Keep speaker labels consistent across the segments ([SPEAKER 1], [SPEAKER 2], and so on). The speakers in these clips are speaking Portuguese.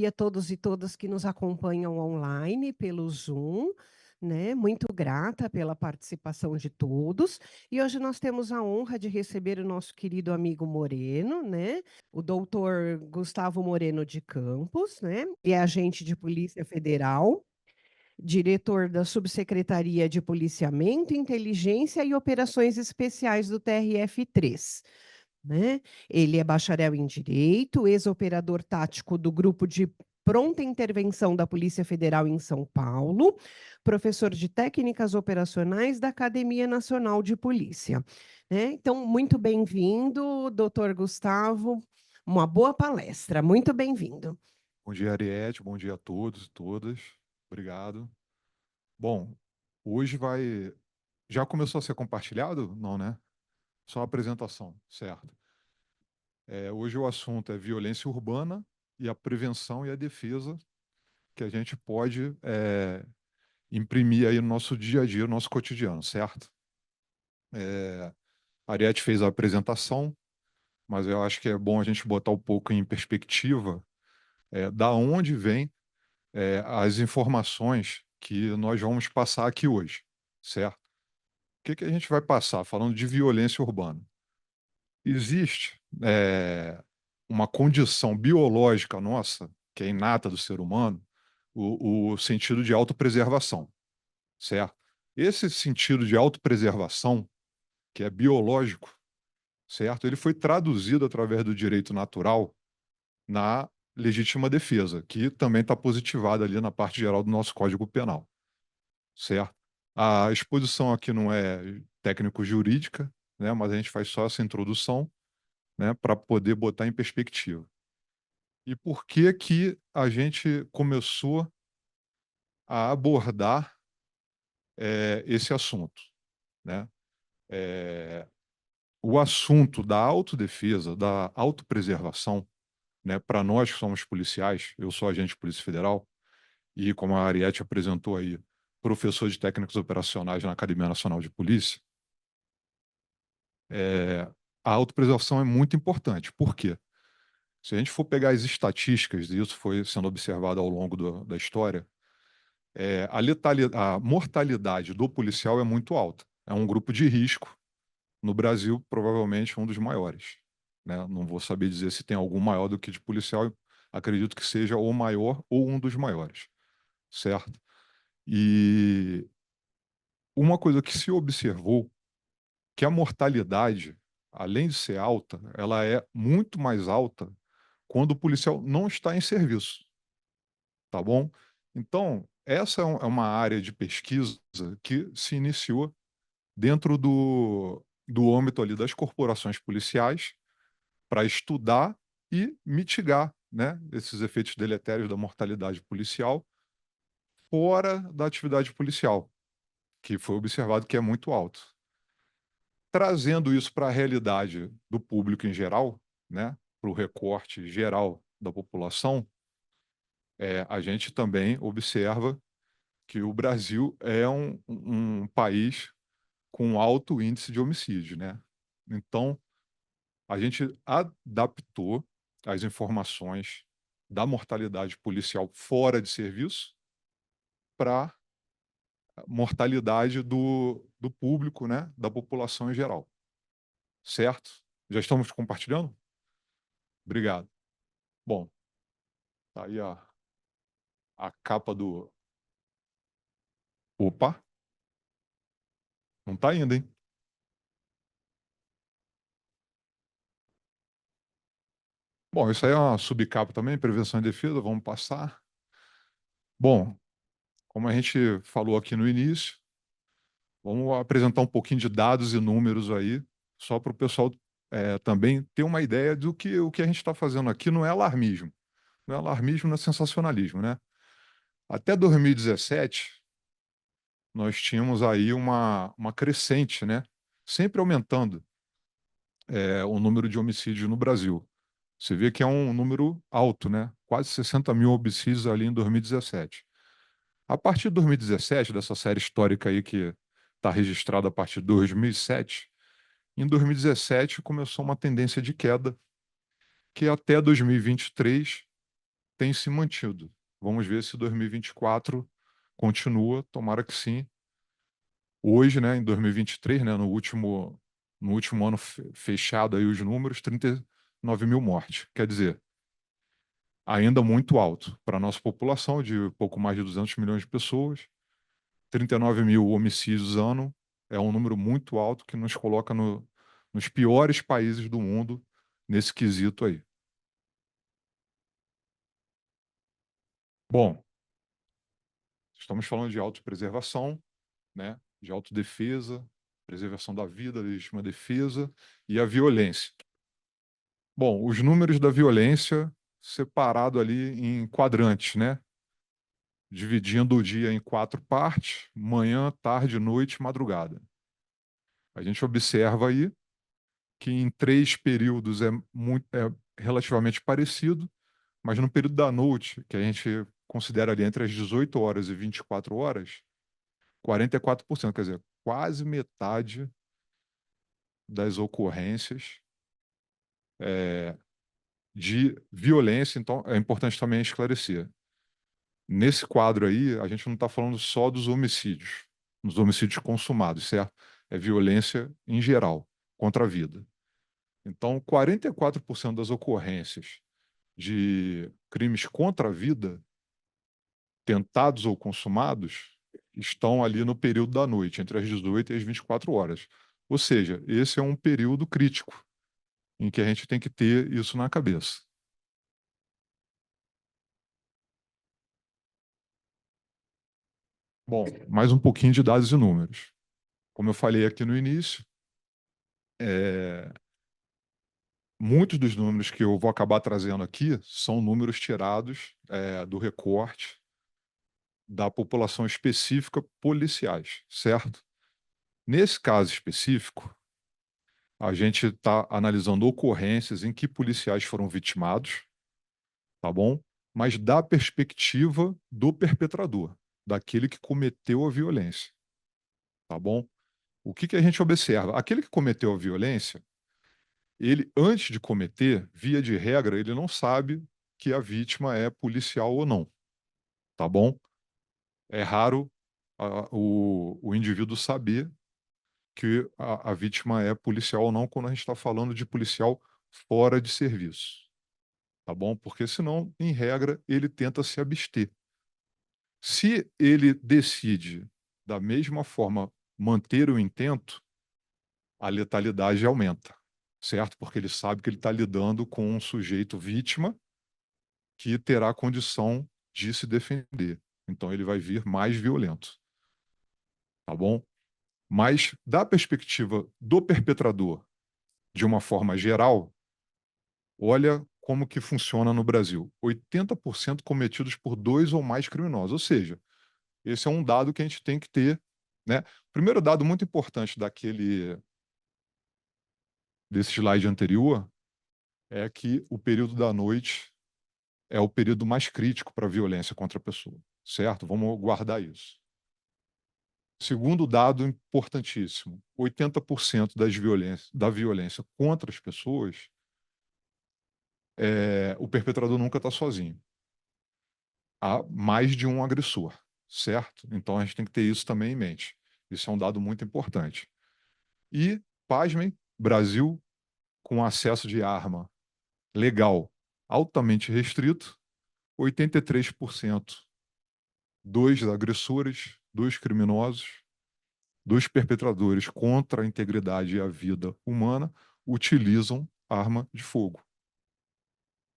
[SPEAKER 1] dia a todos e todas que nos acompanham online pelo Zoom, né? Muito grata pela participação de todos. E hoje nós temos a honra de receber o nosso querido amigo Moreno, né? O doutor Gustavo Moreno de Campos, né? Ele é agente de Polícia Federal, diretor da Subsecretaria de Policiamento, Inteligência e Operações Especiais do TRF-3, né? Ele é bacharel em Direito, ex-operador tático do Grupo de Pronta Intervenção da Polícia Federal em São Paulo, professor de Técnicas Operacionais da Academia Nacional de Polícia, né? Então, muito bem-vindo, doutor Gustavo, uma boa palestra, muito bem-vindo.
[SPEAKER 2] Bom dia, Ariete. Bom dia a todos e todas. Obrigado. Bom, hoje vai. Já começou a ser compartilhado? Não, né? Só a apresentação, certo? Hoje o assunto é violência urbana e a prevenção e a defesa que a gente pode imprimir aí no nosso dia a dia, no nosso cotidiano, certo? A Ariete fez a apresentação, mas eu acho que é bom a gente botar um pouco em perspectiva da onde vem as informações que nós vamos passar aqui hoje, certo? O que que a gente vai passar falando de violência urbana? Existe uma condição biológica nossa, que é inata do ser humano, o sentido de autopreservação, certo? Esse sentido de autopreservação, que é biológico, certo? Ele foi traduzido através do direito natural na legítima defesa, que também está positivada ali na parte geral do nosso Código Penal, certo? A exposição aqui não é técnico-jurídica, né, mas a gente faz só essa introdução, né, para poder botar em perspectiva. E por que que a gente começou a abordar esse assunto, né? Eh, o assunto da autodefesa, da autopreservação, né, para nós que somos policiais, eu sou agente de Polícia Federal e, como a Ariete apresentou aí, professor de técnicas operacionais na Academia Nacional de Polícia. A autopreservação é muito importante. Por quê? Se a gente for pegar as estatísticas, e isso foi sendo observado ao longo da história, a mortalidade do policial é muito alta. É um grupo de risco. No Brasil, provavelmente um dos maiores, né? Não vou saber dizer se tem algum maior do que de policial. Acredito que seja o maior ou um dos maiores, certo? E uma coisa que se observou, que a mortalidade, além de ser alta, ela é muito mais alta quando o policial não está em serviço, tá bom? Então, essa é uma área de pesquisa que se iniciou dentro do âmbito ali das corporações policiais para estudar e mitigar, né, esses efeitos deletérios da mortalidade policial fora da atividade policial, que foi observado que é muito alto. Trazendo isso para a realidade do público em geral, né, para o recorte geral da população, a gente também observa que o Brasil é um país com alto índice de homicídio, né? Então, a gente adaptou as informações da mortalidade policial fora de serviço para a mortalidade do público, né, da população em geral, certo? Já estamos compartilhando? Obrigado. Bom, tá aí a capa do. Opa, não tá ainda, hein? Bom, isso aí é uma subcapa também, prevenção e defesa, vamos passar. Bom, como a gente falou aqui no início, vamos apresentar um pouquinho de dados e números aí, só para o pessoal também ter uma ideia do que o que a gente está fazendo aqui não é alarmismo. Não é alarmismo, não é sensacionalismo, né? Até 2017, nós tínhamos aí uma crescente, né? Sempre aumentando o número de homicídios no Brasil. Você vê que é um número alto, né? Quase 60 mil homicídios ali em 2017. A partir de 2017, dessa série histórica aí que está registrada a partir de 2007, em 2017 começou uma tendência de queda que até 2023 tem se mantido. Vamos ver se 2024 continua, tomara que sim. Hoje, né, em 2023, né, no último ano fechado aí os números, 39 mil mortes. Quer dizer, ainda muito alto para a nossa população de pouco mais de 200 milhões de pessoas. 39 mil homicídios ano é um número muito alto que nos coloca nos piores países do mundo nesse quesito aí. Bom, estamos falando de autopreservação, né, de autodefesa, preservação da vida, legítima defesa e a violência. Bom, os números da violência separado ali em quadrantes, né? Dividindo o dia em 4 partes: manhã, tarde, noite e madrugada. A gente observa aí que em 3 períodos é relativamente parecido, mas no período da noite, que a gente considera ali entre as 18 horas e 24 horas, 44%, quer dizer, quase metade das ocorrências de violência. Então, é importante também esclarecer. Nesse quadro aí, a gente não está falando só dos homicídios consumados, certo? É violência em geral, contra a vida. Então, 44% das ocorrências de crimes contra a vida, tentados ou consumados, estão ali no período da noite, entre as 18 e as 24 horas. Ou seja, esse é um período crítico em que a gente tem que ter isso na cabeça. Bom, mais um pouquinho de dados e números. Como eu falei aqui no início, é, muitos dos números que eu vou acabar trazendo aqui são números tirados do recorte da população específica policiais, certo? Nesse caso específico, a gente está analisando ocorrências em que policiais foram vitimados, tá bom? Mas da perspectiva do perpetrador, daquele que cometeu a violência, tá bom? O que a gente observa? Aquele que cometeu a violência, ele, antes de cometer, via de regra, ele não sabe que a vítima é policial ou não, tá bom? É raro o indivíduo saber que a vítima é policial ou não quando a gente está falando de policial fora de serviço, tá bom? Porque senão, em regra, ele tenta se abster. Se ele decide, da mesma forma, manter o intento, a letalidade aumenta, certo? Porque ele sabe que ele está lidando com um sujeito vítima que terá condição de se defender. Então ele vai vir mais violento, tá bom? Mas da perspectiva do perpetrador, de uma forma geral, olha como que funciona no Brasil. 80% cometidos por 2 ou mais criminosos. Ou seja, esse é um dado que a gente tem que ter, né? O primeiro dado muito importante desse slide anterior é que o período da noite é o período mais crítico para a violência contra a pessoa, certo? Vamos guardar isso. Segundo dado importantíssimo, 80% da violência contra as pessoas, o perpetrador nunca está sozinho. Há mais de um agressor, certo? Então a gente tem que ter isso também em mente. Isso é um dado muito importante. E, pasmem, Brasil com acesso de arma legal altamente restrito, 83% dos agressores, dos criminosos, dos perpetradores contra a integridade e a vida humana utilizam arma de fogo.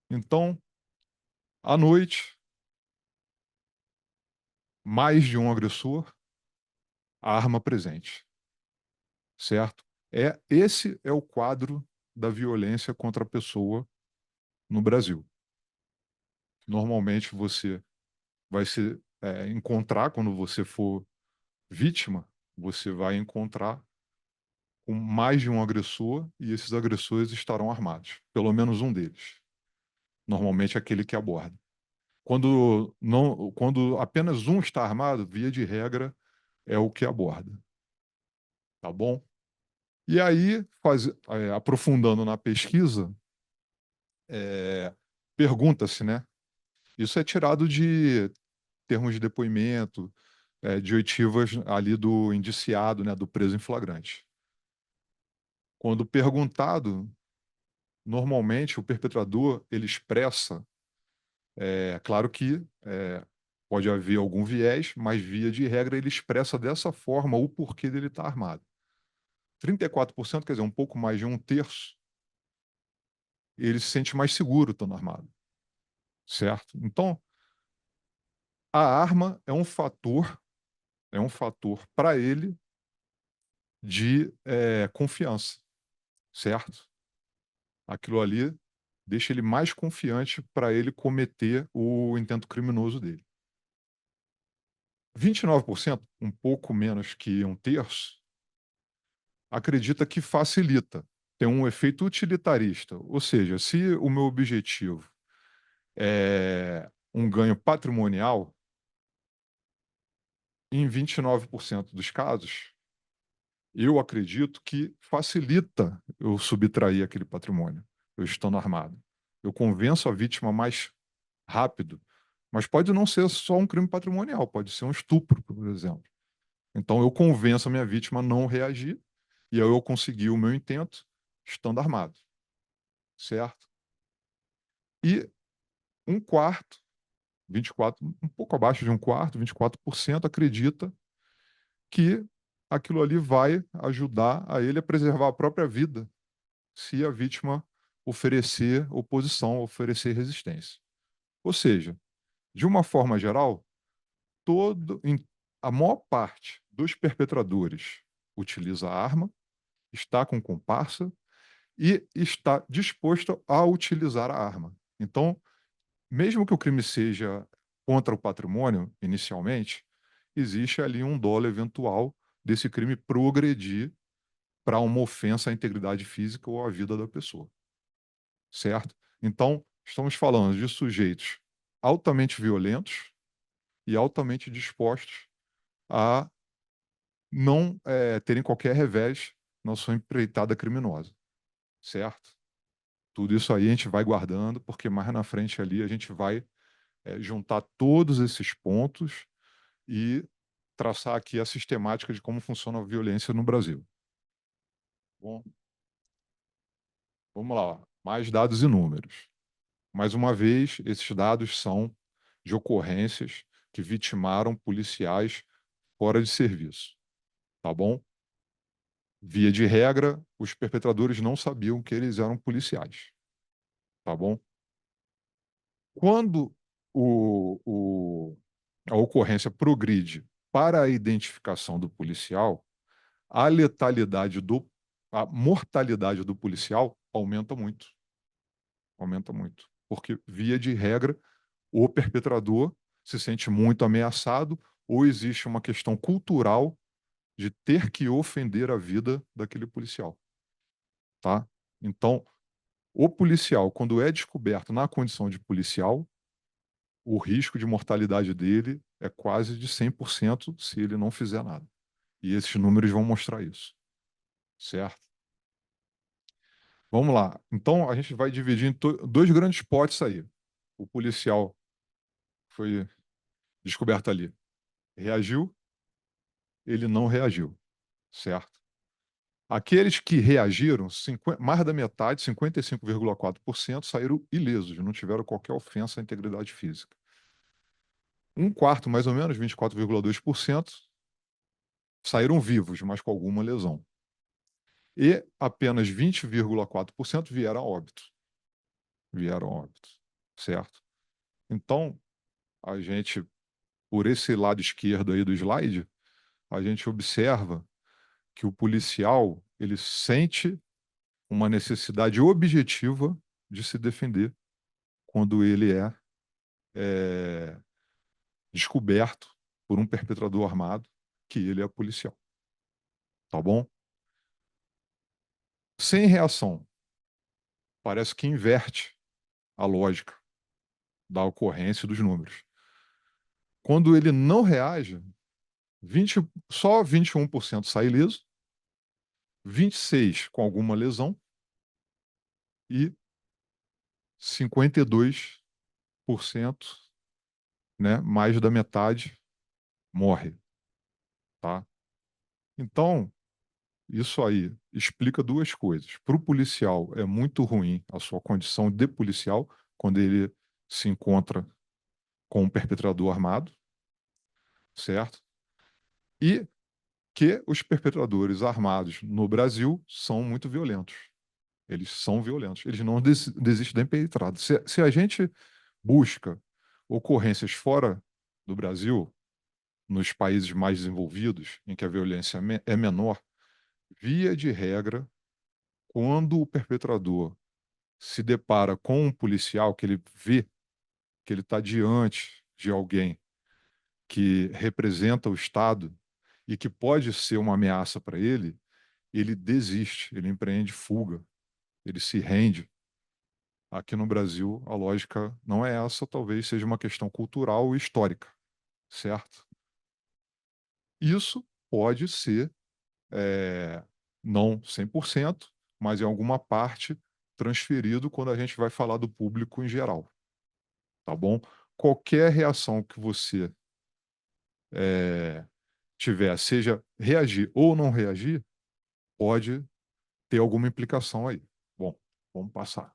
[SPEAKER 2] Então, à noite, mais de um agressor, arma presente, certo? Esse é o quadro da violência contra a pessoa no Brasil. Normalmente você vai se encontrar, quando você for vítima, você vai encontrar com mais de um agressor e esses agressores estarão armados, pelo menos um deles. Normalmente aquele que aborda. Quando apenas um está armado, via de regra, é o que aborda. Tá bom? E aí, aprofundando na pesquisa, pergunta-se, né? Isso é tirado de termos de depoimento, de oitivas ali do indiciado, né, do preso em flagrante. Quando perguntado, normalmente o perpetrador ele expressa, claro que pode haver algum viés, mas via de regra ele expressa dessa forma o porquê dele estar armado. 34%, quer dizer, um pouco mais de um terço, ele se sente mais seguro estando armado, certo? Então, a arma é um fator para ele de confiança, certo? Aquilo ali deixa ele mais confiante para ele cometer o intento criminoso dele. 29%, um pouco menos que um terço, acredita que facilita, tem um efeito utilitarista, ou seja, se o meu objetivo é um ganho patrimonial, em 29% dos casos, eu acredito que facilita eu subtrair aquele patrimônio, eu estando armado. Eu convenço a vítima mais rápido, mas pode não ser só um crime patrimonial, pode ser um estupro, por exemplo. Então eu convenço a minha vítima a não reagir e aí eu conseguir o meu intento estando armado, certo? E um quarto, 24, um pouco abaixo de um quarto, 24% acredita que aquilo ali vai ajudar a ele a preservar a própria vida se a vítima oferecer oposição, oferecer resistência. Ou seja, de uma forma geral, a maior parte dos perpetradores utiliza a arma, está com comparsa e está disposto a utilizar a arma. Então, mesmo que o crime seja contra o patrimônio, inicialmente, existe ali um dolo eventual desse crime progredir para uma ofensa à integridade física ou à vida da pessoa, certo? Então, estamos falando de sujeitos altamente violentos e altamente dispostos a não terem qualquer revés na sua empreitada criminosa, certo? Tudo isso aí a gente vai guardando, porque mais na frente ali a gente vai juntar todos esses pontos e traçar aqui a sistemática de como funciona a violência no Brasil. Bom, vamos lá, mais dados e números. Mais uma vez, esses dados são de ocorrências que vitimaram policiais fora de serviço, tá bom? Via de regra, os perpetradores não sabiam que eles eram policiais, tá bom? Quando a ocorrência progride para a identificação do policial, a letalidade a mortalidade do policial aumenta muito. Aumenta muito. Porque, via de regra, o perpetrador se sente muito ameaçado ou existe uma questão cultural de ter que ofender a vida daquele policial, tá? Então, o policial, quando é descoberto na condição de policial, o risco de mortalidade dele é quase de 100% se ele não fizer nada. E esses números vão mostrar isso, certo? Vamos lá. Então, a gente vai dividir em dois grandes potes aí. O policial foi descoberto ali. Reagiu, ele não reagiu, certo? Aqueles que reagiram, mais da metade, 55,4%, saíram ilesos, não tiveram qualquer ofensa à integridade física. Um quarto, mais ou menos, 24,2%, saíram vivos, mas com alguma lesão. E apenas 20,4% vieram a óbito. Vieram a óbito, certo? Então, a gente, por esse lado esquerdo aí do slide, a gente observa que o policial, ele sente uma necessidade objetiva de se defender quando ele é descoberto por um perpetrador armado que ele é policial. Tá bom? Sem reação, parece que inverte a lógica da ocorrência dos números. Quando ele não reage, 20, só 21% sai ileso, 26% com alguma lesão e 52% né, mais da metade morre, tá? Então, isso aí explica duas coisas. Para o policial é muito ruim a sua condição de policial quando ele se encontra com um perpetrador armado, certo? E que os perpetradores armados no Brasil são muito violentos. Eles são violentos. Eles não desistem da empreitada. Se a gente busca ocorrências fora do Brasil, nos países mais desenvolvidos, em que a violência é menor, via de regra, quando o perpetrador se depara com um policial, que ele vê que ele está diante de alguém que representa o Estado e que pode ser uma ameaça para ele desiste, ele empreende fuga, ele se rende. Aqui no Brasil, a lógica não é essa, talvez seja uma questão cultural e histórica, certo? Isso pode ser, não 100%, mas em alguma parte transferido quando a gente vai falar do público em geral, tá bom? Qualquer reação que você tiver, seja reagir ou não reagir, pode ter alguma implicação aí. Bom, vamos passar.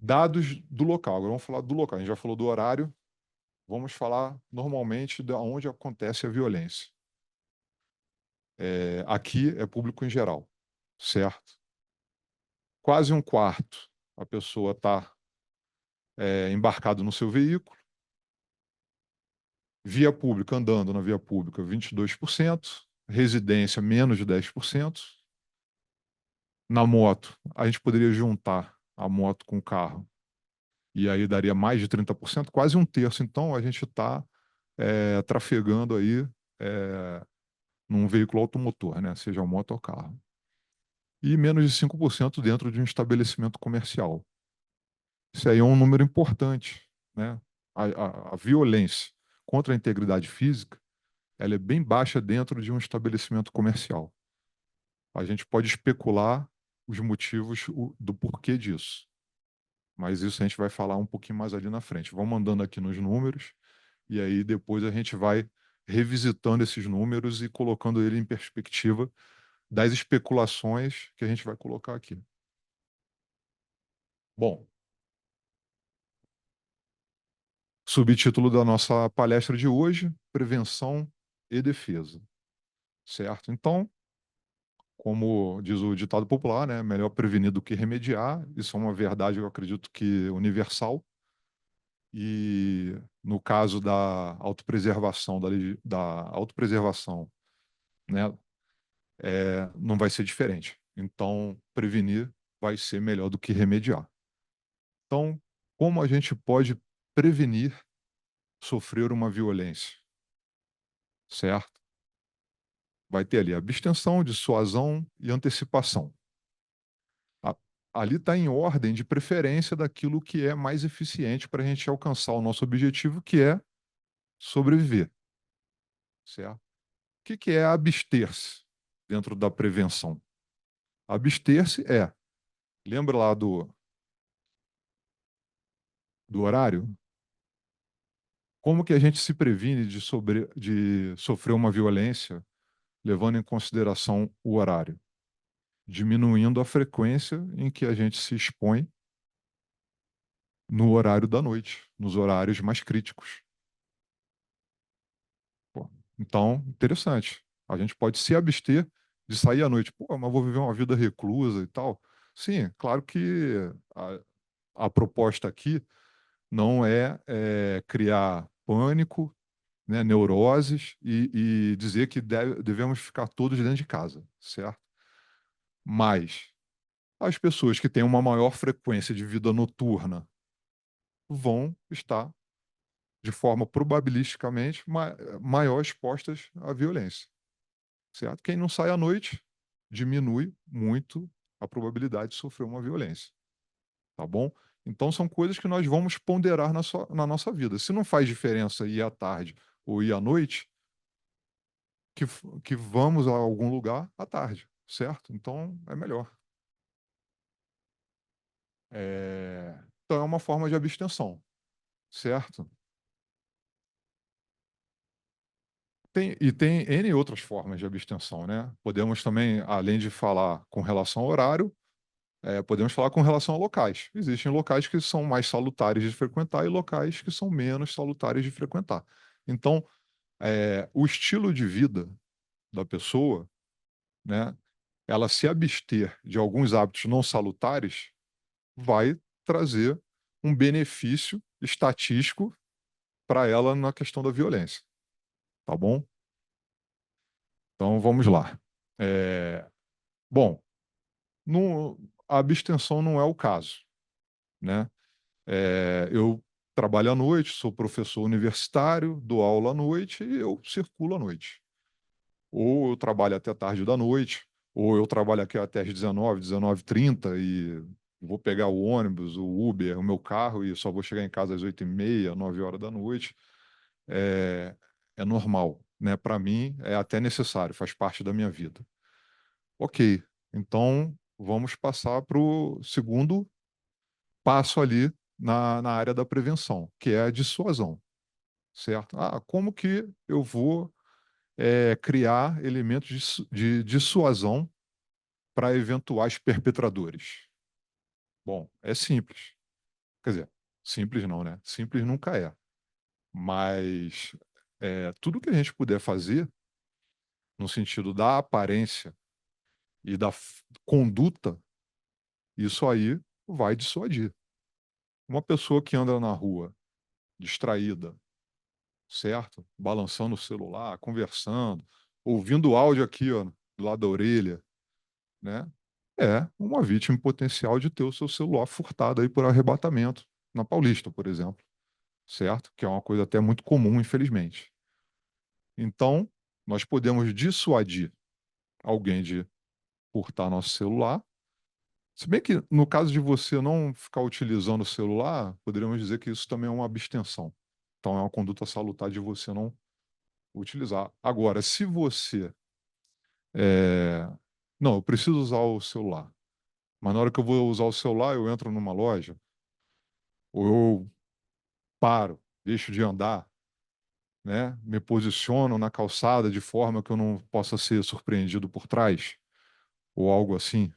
[SPEAKER 2] Dados do local. Agora vamos falar do local. A gente já falou do horário. Vamos falar normalmente de onde acontece a violência. Aqui é público em geral, certo? Quase um quarto a pessoa está embarcado no seu veículo. Via pública, andando na via pública, 22%. Residência, menos de 10%. Na moto, a gente poderia juntar a moto com o carro, e aí daria mais de 30%, quase um terço. Então, a gente está trafegando aí num veículo automotor, né? Seja moto ou carro. E menos de 5% dentro de um estabelecimento comercial. Isso aí é um número importante, né? A violência contra a integridade física, ela é bem baixa dentro de um estabelecimento comercial. A gente pode especular os motivos do porquê disso, mas isso a gente vai falar um pouquinho mais ali na frente. Vamos andando aqui nos números, e aí depois a gente vai revisitando esses números e colocando ele em perspectiva das especulações que a gente vai colocar aqui. Bom, subtítulo da nossa palestra de hoje: prevenção e defesa, certo? Então, como diz o ditado popular, né, melhor prevenir do que remediar. Isso é uma verdade, eu acredito que universal. E no caso da autopreservação, da autopreservação, né, não vai ser diferente. Então, prevenir vai ser melhor do que remediar. Então, como a gente pode prevenir sofrer uma violência, certo? Vai ter ali abstenção, dissuasão e antecipação. A- Ali está em ordem de preferência daquilo que é mais eficiente para a gente alcançar o nosso objetivo, que é sobreviver, certo? O que é abster-se dentro da prevenção? Abster-se lembra lá do horário? Como que a gente se previne de sofrer uma violência levando em consideração o horário? Diminuindo a frequência em que a gente se expõe no horário da noite, nos horários mais críticos. Pô, então, interessante. A gente pode se abster de sair à noite. Pô, mas vou viver uma vida reclusa e tal. Sim, claro que a proposta aqui não é criar pânico, né, neuroses e dizer que devemos ficar todos dentro de casa, certo? Mas as pessoas que têm uma maior frequência de vida noturna vão estar, de forma probabilisticamente, maior expostas à violência, certo? Quem não sai à noite diminui muito a probabilidade de sofrer uma violência, tá bom? Então são coisas que nós vamos ponderar na nossa vida. Se não faz diferença ir à tarde ou ir à noite, que vamos a algum lugar à tarde, certo? Então é melhor. Então é uma forma de abstenção, certo? Tem N outras formas de abstenção, né? Podemos também, além de falar com relação ao horário, podemos falar com relação a locais. Existem locais que são mais salutares de frequentar e locais que são menos salutares de frequentar. Então, o estilo de vida da pessoa, né, ela se abster de alguns hábitos não salutares vai trazer um benefício estatístico para ela na questão da violência, tá bom? Então vamos lá. Eh, bom, a abstenção não é o caso, né? Eu trabalho à noite, sou professor universitário, dou aula à noite e eu circulo à noite. Ou eu trabalho até tarde da noite, ou eu trabalho aqui até às 19, 19h30 e vou pegar o ônibus, o Uber, o meu carro e só vou chegar em casa às 8h30, 9h da noite. É, é normal, né? Para mim é até necessário, faz parte da minha vida. Ok, então vamos passar para o segundo passo ali na área da prevenção, que é a dissuasão, certo? Ah, como que eu vou criar elementos de dissuasão para eventuais perpetradores? Bom, é simples. Quer dizer, simples não, né? Simples nunca é. Mas tudo que a gente puder fazer no sentido da aparência e da conduta, isso aí vai dissuadir. Uma pessoa que anda na rua distraída, certo? Balançando o celular, conversando, ouvindo áudio aqui, ó, do lado da orelha, né? É uma vítima potencial de ter o seu celular furtado aí por arrebatamento, na Paulista, por exemplo, certo? Que é uma coisa até muito comum, infelizmente. Então, nós podemos dissuadir alguém de furtar nosso celular. Se bem que, no caso de você não ficar utilizando o celular, poderíamos dizer que isso também é uma abstenção. Então, é uma conduta salutar de você não utilizar. Agora, se você. é, Não, eu preciso usar o celular. Mas na hora que eu vou usar o celular, eu entro numa loja, ou eu paro, deixo de andar, né? Me posiciono na calçada de forma que eu não possa ser surpreendido por trás, ou algo assim.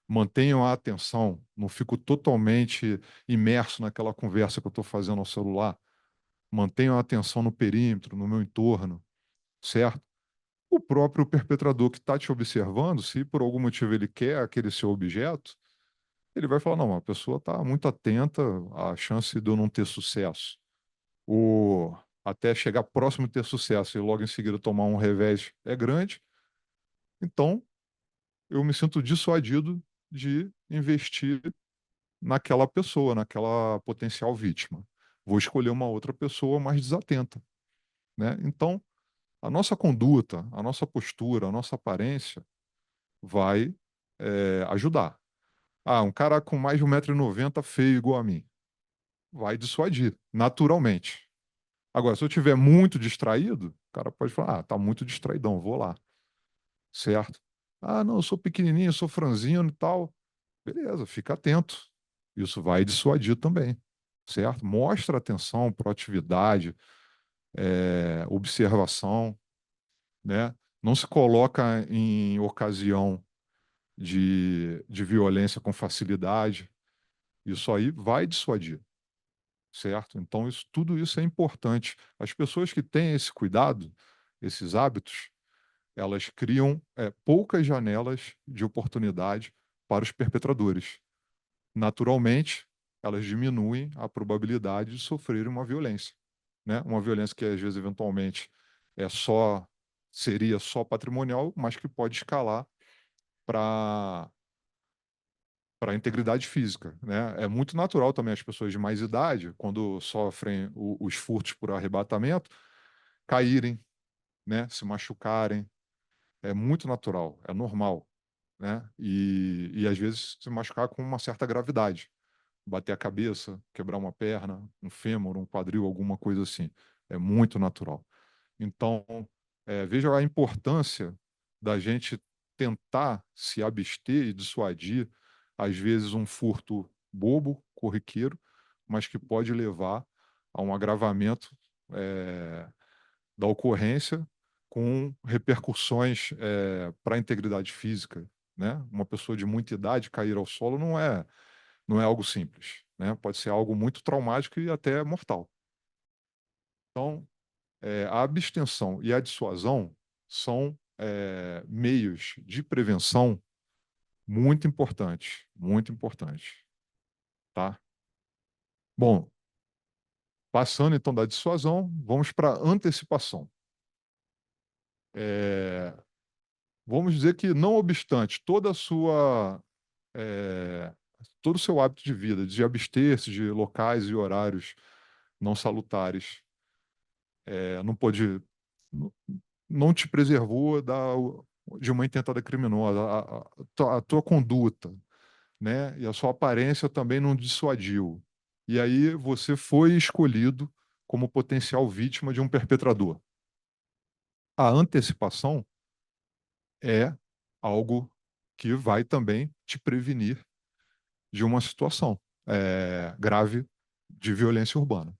[SPEAKER 2] Mantenho a atenção, não fico totalmente imerso naquela conversa que eu estou fazendo ao celular. Mantenho a atenção no perímetro, no meu entorno, certo? O próprio perpetrador que está te observando, se por algum motivo ele quer aquele seu objeto, ele vai falar: não, a pessoa está muito atenta, a chance de eu não ter sucesso, ou até chegar próximo de ter sucesso e logo em seguida tomar um revés é grande. Então, eu me sinto dissuadido de investir naquela pessoa, naquela potencial vítima. Vou escolher uma outra pessoa mais desatenta, né? Então, a nossa conduta, a nossa postura, a nossa aparência vai ajudar. Ah, um cara com mais de 1,90 m feio igual a mim, vai dissuadir, naturalmente. Agora, se eu estiver muito distraído, o cara pode falar: ah, tá muito distraidão, vou lá, certo? Ah, não, eu sou pequenininho, eu sou franzino e tal. Beleza, fica atento. Isso vai dissuadir também, certo? Mostra atenção, proatividade, observação, né? Não se coloca em ocasião de violência com facilidade. Isso aí vai dissuadir, certo? Então, tudo isso é importante. As pessoas que têm esse cuidado, esses hábitos, elas criam poucas janelas de oportunidade para os perpetradores. Naturalmente, elas diminuem a probabilidade de sofrer uma violência, né? Uma violência que às vezes eventualmente é só seria só patrimonial, mas que pode escalar para a integridade física, né? É muito natural também as pessoas de mais idade, quando sofrem os furtos por arrebatamento, caírem, né? Se machucarem. É muito natural, é normal, né? E às vezes se machucar com uma certa gravidade, bater a cabeça, quebrar uma perna, um fêmur, um quadril, alguma coisa assim. É muito natural. Então, veja a importância da gente tentar se abster e dissuadir, às vezes, um furto bobo corriqueiro, mas que pode levar a um agravamento da ocorrência com repercussões para a integridade física, né? Uma pessoa de muita idade cair ao solo não é algo simples, né? Pode ser algo muito traumático e até mortal. Então, a abstenção e a dissuasão são meios de prevenção muito importantes, tá? Bom, passando então da dissuasão, vamos para a antecipação. Vamos dizer que, não obstante todo o seu hábito de vida, de abster-se de locais e horários não salutares, não pode, não não te preservou de uma intentada criminosa, a tua conduta, né, e a sua aparência também não dissuadiu. E aí você foi escolhido como potencial vítima de um perpetrador. A antecipação é algo que vai também te prevenir de uma situação grave de violência urbana,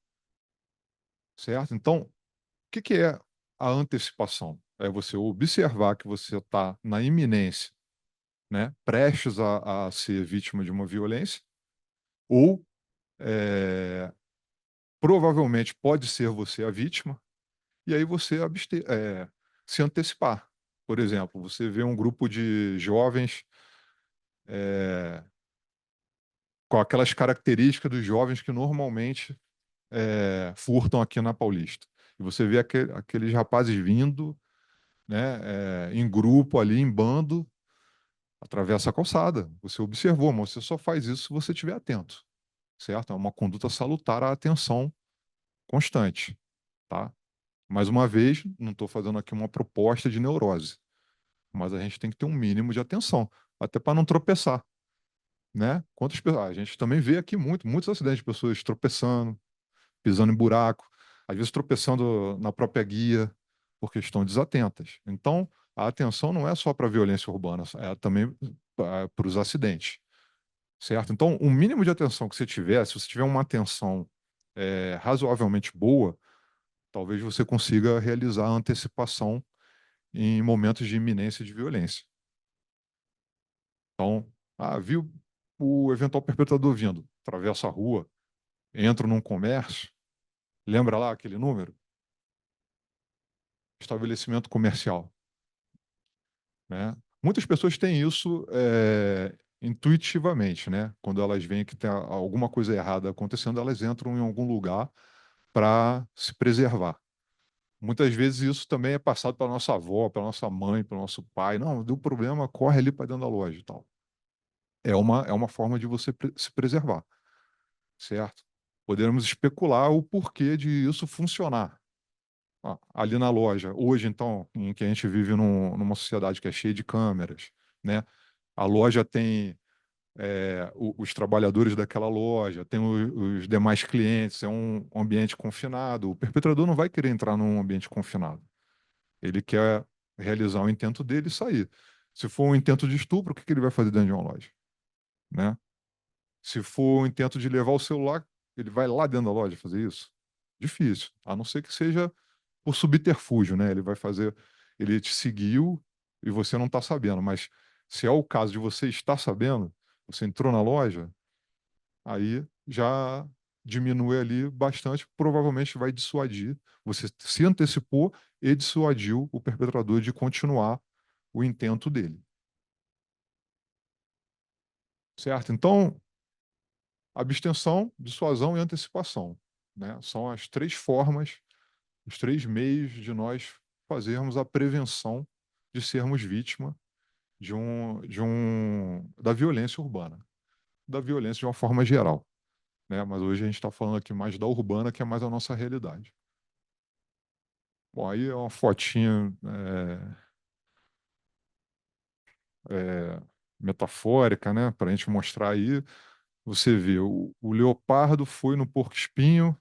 [SPEAKER 2] certo? Então, o que é a antecipação? É você observar que você está na iminência, né, prestes a ser vítima de uma violência, ou provavelmente pode ser você a vítima, e aí você se antecipar. Por exemplo, você vê um grupo de jovens com aquelas características dos jovens que normalmente furtam aqui na Paulista. E você vê aqueles rapazes vindo, né, em grupo ali, em bando, atravessa a calçada. Você observou, mas você só faz isso se você estiver atento, certo? É uma conduta salutar à atenção constante, tá? Mais uma vez, não estou fazendo aqui uma proposta de neurose, mas a gente tem que ter um mínimo de atenção, até para não tropeçar, né? Quantas pessoas? A gente também vê aqui muitos acidentes de pessoas tropeçando, pisando em buraco, às vezes tropeçando na própria guia, porque estão desatentas. Então, a atenção não é só para a violência urbana, é também para os acidentes, certo? Então, o mínimo de atenção que você tiver, se você tiver uma atenção razoavelmente boa, talvez você consiga realizar a antecipação em momentos de iminência de violência. Então, viu o eventual perpetrador vindo, atravessa a rua, entra num comércio, lembra lá aquele número? Estabelecimento comercial, né? Muitas pessoas têm isso intuitivamente, né? Quando elas veem que tem alguma coisa errada acontecendo, elas entram em algum lugar para se preservar. Muitas vezes isso também é passado pela nossa avó, pela nossa mãe, pelo nosso pai. Não, deu problema, corre ali para dentro da loja e tal. É uma forma de você se preservar, certo? Podemos especular o porquê de isso funcionar. Ali na loja, hoje, então, em que a gente vive numa sociedade que é cheia de câmeras, né? A loja tem os trabalhadores daquela loja, tem os demais clientes, é um ambiente confinado. O perpetrador não vai querer entrar num ambiente confinado. Ele quer realizar o intento dele e sair. Se for um intento de estupro, o que ele vai fazer dentro de uma loja, né? Se for um intento de levar o celular, ele vai lá dentro da loja fazer isso? Difícil, a não ser que seja por subterfúgio, né? Ele te seguiu e você não está sabendo, mas se é o caso de você estar sabendo, você entrou na loja, aí já diminui ali bastante, provavelmente vai dissuadir. Você se antecipou e dissuadiu o perpetrador de continuar o intento dele, certo? Então, abstenção, dissuasão e antecipação, né? São as três formas, os três meios de nós fazermos a prevenção de sermos vítima da violência urbana, da violência de uma forma geral, né? Mas hoje a gente está falando aqui mais da urbana, que é mais a nossa realidade. Bom, aí é uma fotinha metafórica, né? Para a gente mostrar aí. Você vê, o leopardo foi no porco-espinho.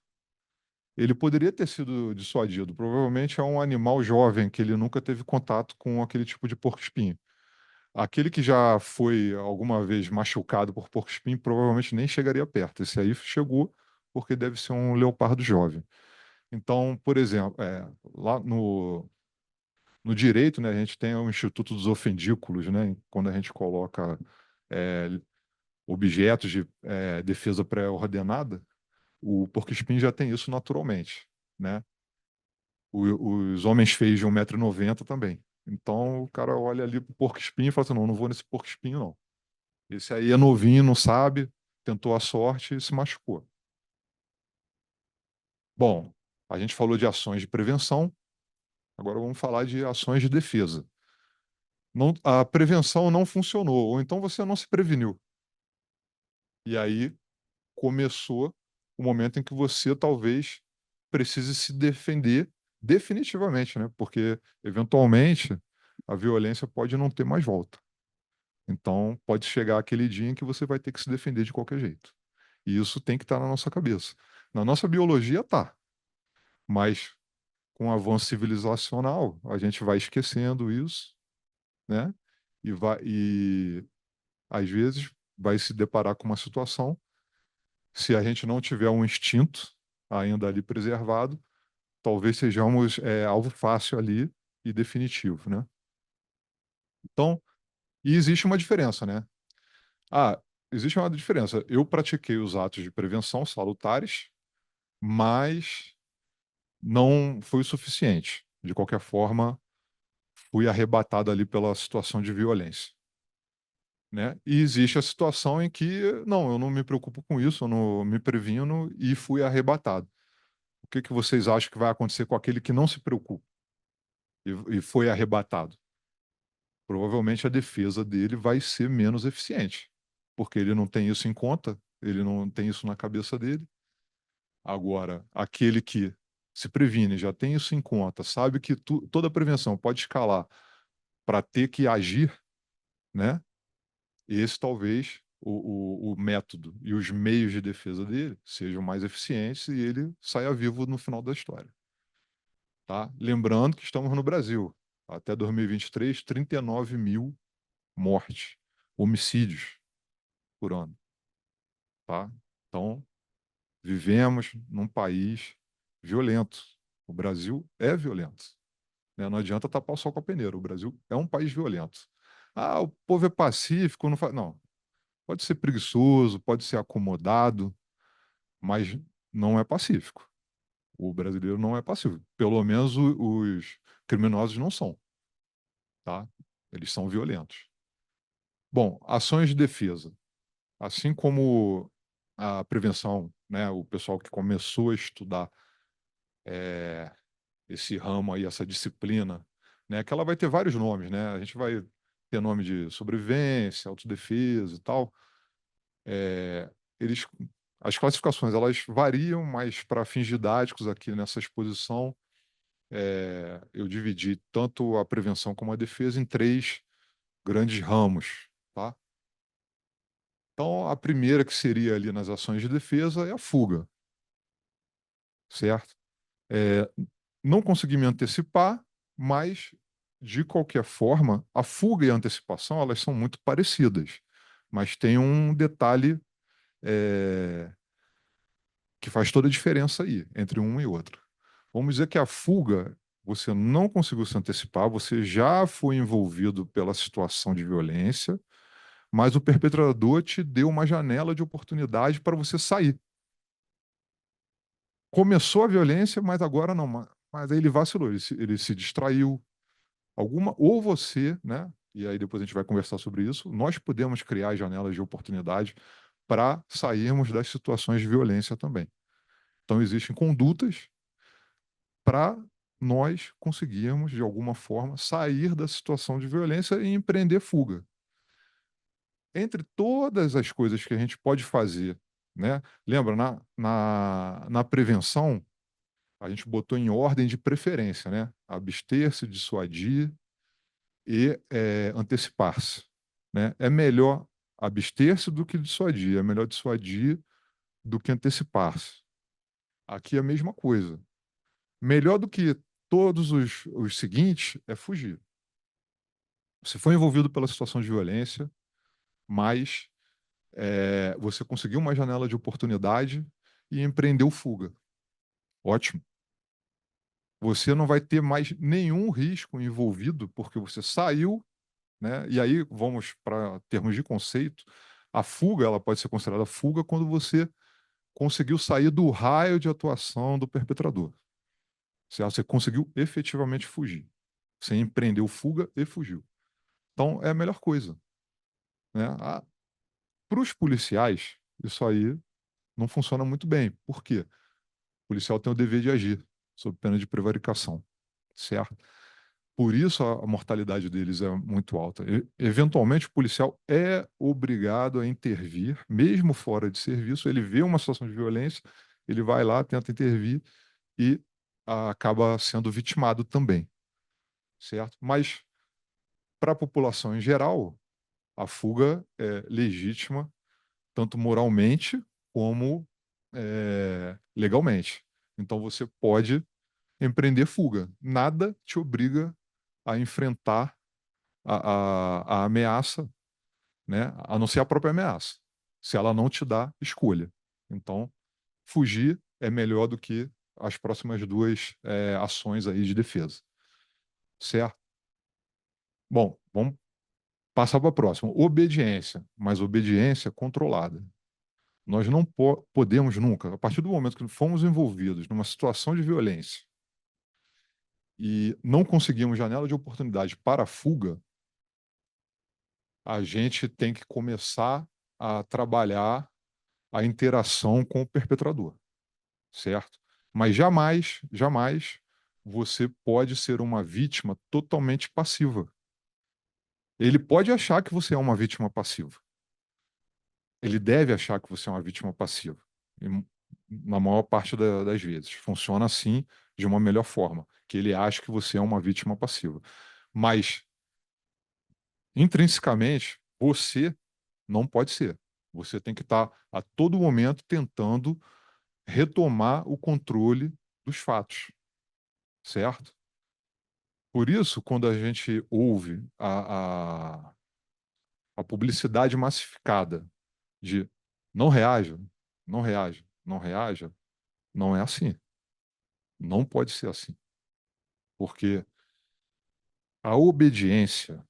[SPEAKER 2] Ele poderia ter sido dissuadido. Provavelmente é um animal jovem que ele nunca teve contato com aquele tipo de porco-espinho. Aquele que já foi alguma vez machucado por porco-espinho provavelmente nem chegaria perto. Esse aí chegou porque deve ser um leopardo jovem. Então, por exemplo, lá no direito, né, a gente tem o Instituto dos Ofendículos, né, quando a gente coloca é, objetos de defesa pré-ordenada, o porco-espinho já tem isso naturalmente, né? Os homens feios de 1,90 m também. Então o cara olha ali pro porco-espinho e fala assim: não, não vou nesse porco-espinho, não. Esse aí é novinho, não sabe, tentou a sorte e se machucou. Bom, a gente falou de ações de prevenção, agora vamos falar de ações de defesa. Não, a prevenção não funcionou, ou então você não se preveniu. E aí começou o momento em que você talvez precise se defender definitivamente, né? Porque eventualmente a violência pode não ter mais volta. Então pode chegar aquele dia em que você vai ter que se defender de qualquer jeito. E isso tem que estar na nossa cabeça. Na nossa biologia tá, mas com o avanço civilizacional a gente vai esquecendo isso, né? E às vezes vai se deparar com uma situação, se a gente não tiver um instinto ainda ali preservado, talvez sejamos alvo fácil ali e definitivo, né? Então, e existe uma diferença, né? Ah, existe uma diferença. Eu pratiquei os atos de prevenção salutares, mas não foi o suficiente. De qualquer forma, fui arrebatado ali pela situação de violência, né? E existe a situação em que, não, eu não me preocupo com isso, eu não me previno e fui arrebatado. O que que vocês acham que vai acontecer com aquele que não se preocupa e foi arrebatado? Provavelmente a defesa dele vai ser menos eficiente, porque ele não tem isso em conta, ele não tem isso na cabeça dele. Agora, aquele que se previne, já tem isso em conta, sabe que toda prevenção pode escalar para ter que agir, né? Esse talvez o método e os meios de defesa dele sejam mais eficientes e ele saia vivo no final da história. Tá? Lembrando que estamos no Brasil. Até 2023, 39 mil mortes, homicídios por ano. Tá? Então, vivemos num país violento. O Brasil é violento. Né? Não adianta tapar o sol com a peneira. O Brasil é um país violento. Ah, o povo é pacífico. Não, não. Pode ser preguiçoso, pode ser acomodado, mas não é pacífico. O brasileiro não é pacífico. Pelo menos os criminosos não são. Tá? Eles são violentos. Bom, ações de defesa. Assim como a prevenção, né, o pessoal que começou a estudar é, esse ramo aí, essa disciplina, né, que ela vai ter vários nomes, né? A gente vai ter nome de sobrevivência, autodefesa e tal. É, eles, as classificações elas variam, mas para fins didáticos aqui nessa exposição, eu dividi tanto a prevenção como a defesa em três grandes ramos, tá? Então, a primeira que seria ali nas ações de defesa é a fuga, certo? É, não consegui me antecipar, mas, de qualquer forma, a fuga e a antecipação, elas são muito parecidas, mas tem um detalhe é, que faz toda a diferença aí, entre um e outro. Vamos dizer que a fuga, você não conseguiu se antecipar, você já foi envolvido pela situação de violência, mas o perpetrador te deu uma janela de oportunidade para você sair. Começou a violência, mas agora não. Mas aí ele vacilou, ele se distraiu. Ou você, né? E aí depois a gente vai conversar sobre isso. Nós podemos criar janelas de oportunidade para sairmos das situações de violência também. Então existem condutas para nós conseguirmos, de alguma forma, sair da situação de violência e empreender fuga. Entre todas as coisas que a gente pode fazer, né? Lembra, na prevenção, a gente botou em ordem de preferência, né? Abster-se, dissuadir e antecipar-se. Né? É melhor abster-se do que dissuadir, é melhor dissuadir do que antecipar-se. Aqui é a mesma coisa. Melhor do que todos os seguintes é fugir. Você foi envolvido pela situação de violência, mas você conseguiu uma janela de oportunidade e empreendeu fuga. Ótimo. Você não vai ter mais nenhum risco envolvido, porque você saiu, né? E aí, vamos para termos de conceito, a fuga, ela pode ser considerada fuga quando você conseguiu sair do raio de atuação do perpetrador. Certo? Você conseguiu efetivamente fugir. Você empreendeu fuga e fugiu. Então, é a melhor coisa. Né? Para os policiais, isso aí não funciona muito bem. Por quê? O policial tem o dever de agir, sob pena de prevaricação. Certo? Por isso a mortalidade deles é muito alta. Eventualmente, o policial é obrigado a intervir, mesmo fora de serviço. Ele vê uma situação de violência, ele vai lá, tenta intervir e acaba sendo vitimado também, certo? Mas para a população em geral, a fuga é legítima, tanto moralmente como legalmente. Então você pode empreender fuga. Nada te obriga a enfrentar a ameaça, né? A não ser a própria ameaça, se ela não te dá escolha. Então, fugir é melhor do que as próximas duas ações aí de defesa, certo? Bom, vamos passar para a próxima. Obediência, mas obediência controlada. Nós não podemos nunca, a partir do momento que fomos envolvidos numa situação de violência e não conseguimos janela de oportunidade para a fuga, a gente tem que começar a trabalhar a interação com o perpetrador, certo? Mas jamais, jamais você pode ser uma vítima totalmente passiva. Ele pode achar que você é uma vítima passiva. Ele deve achar que você é uma vítima passiva. E, na maior parte das vezes. Funciona assim de uma melhor forma, que ele acha que você é uma vítima passiva. Mas, intrinsecamente, você não pode ser. Você tem que estar a todo momento tentando retomar o controle dos fatos, certo? Por isso, quando a gente ouve a publicidade massificada de não reaja, não reaja, não reaja, não é assim. Não pode ser assim. Porque a obediência,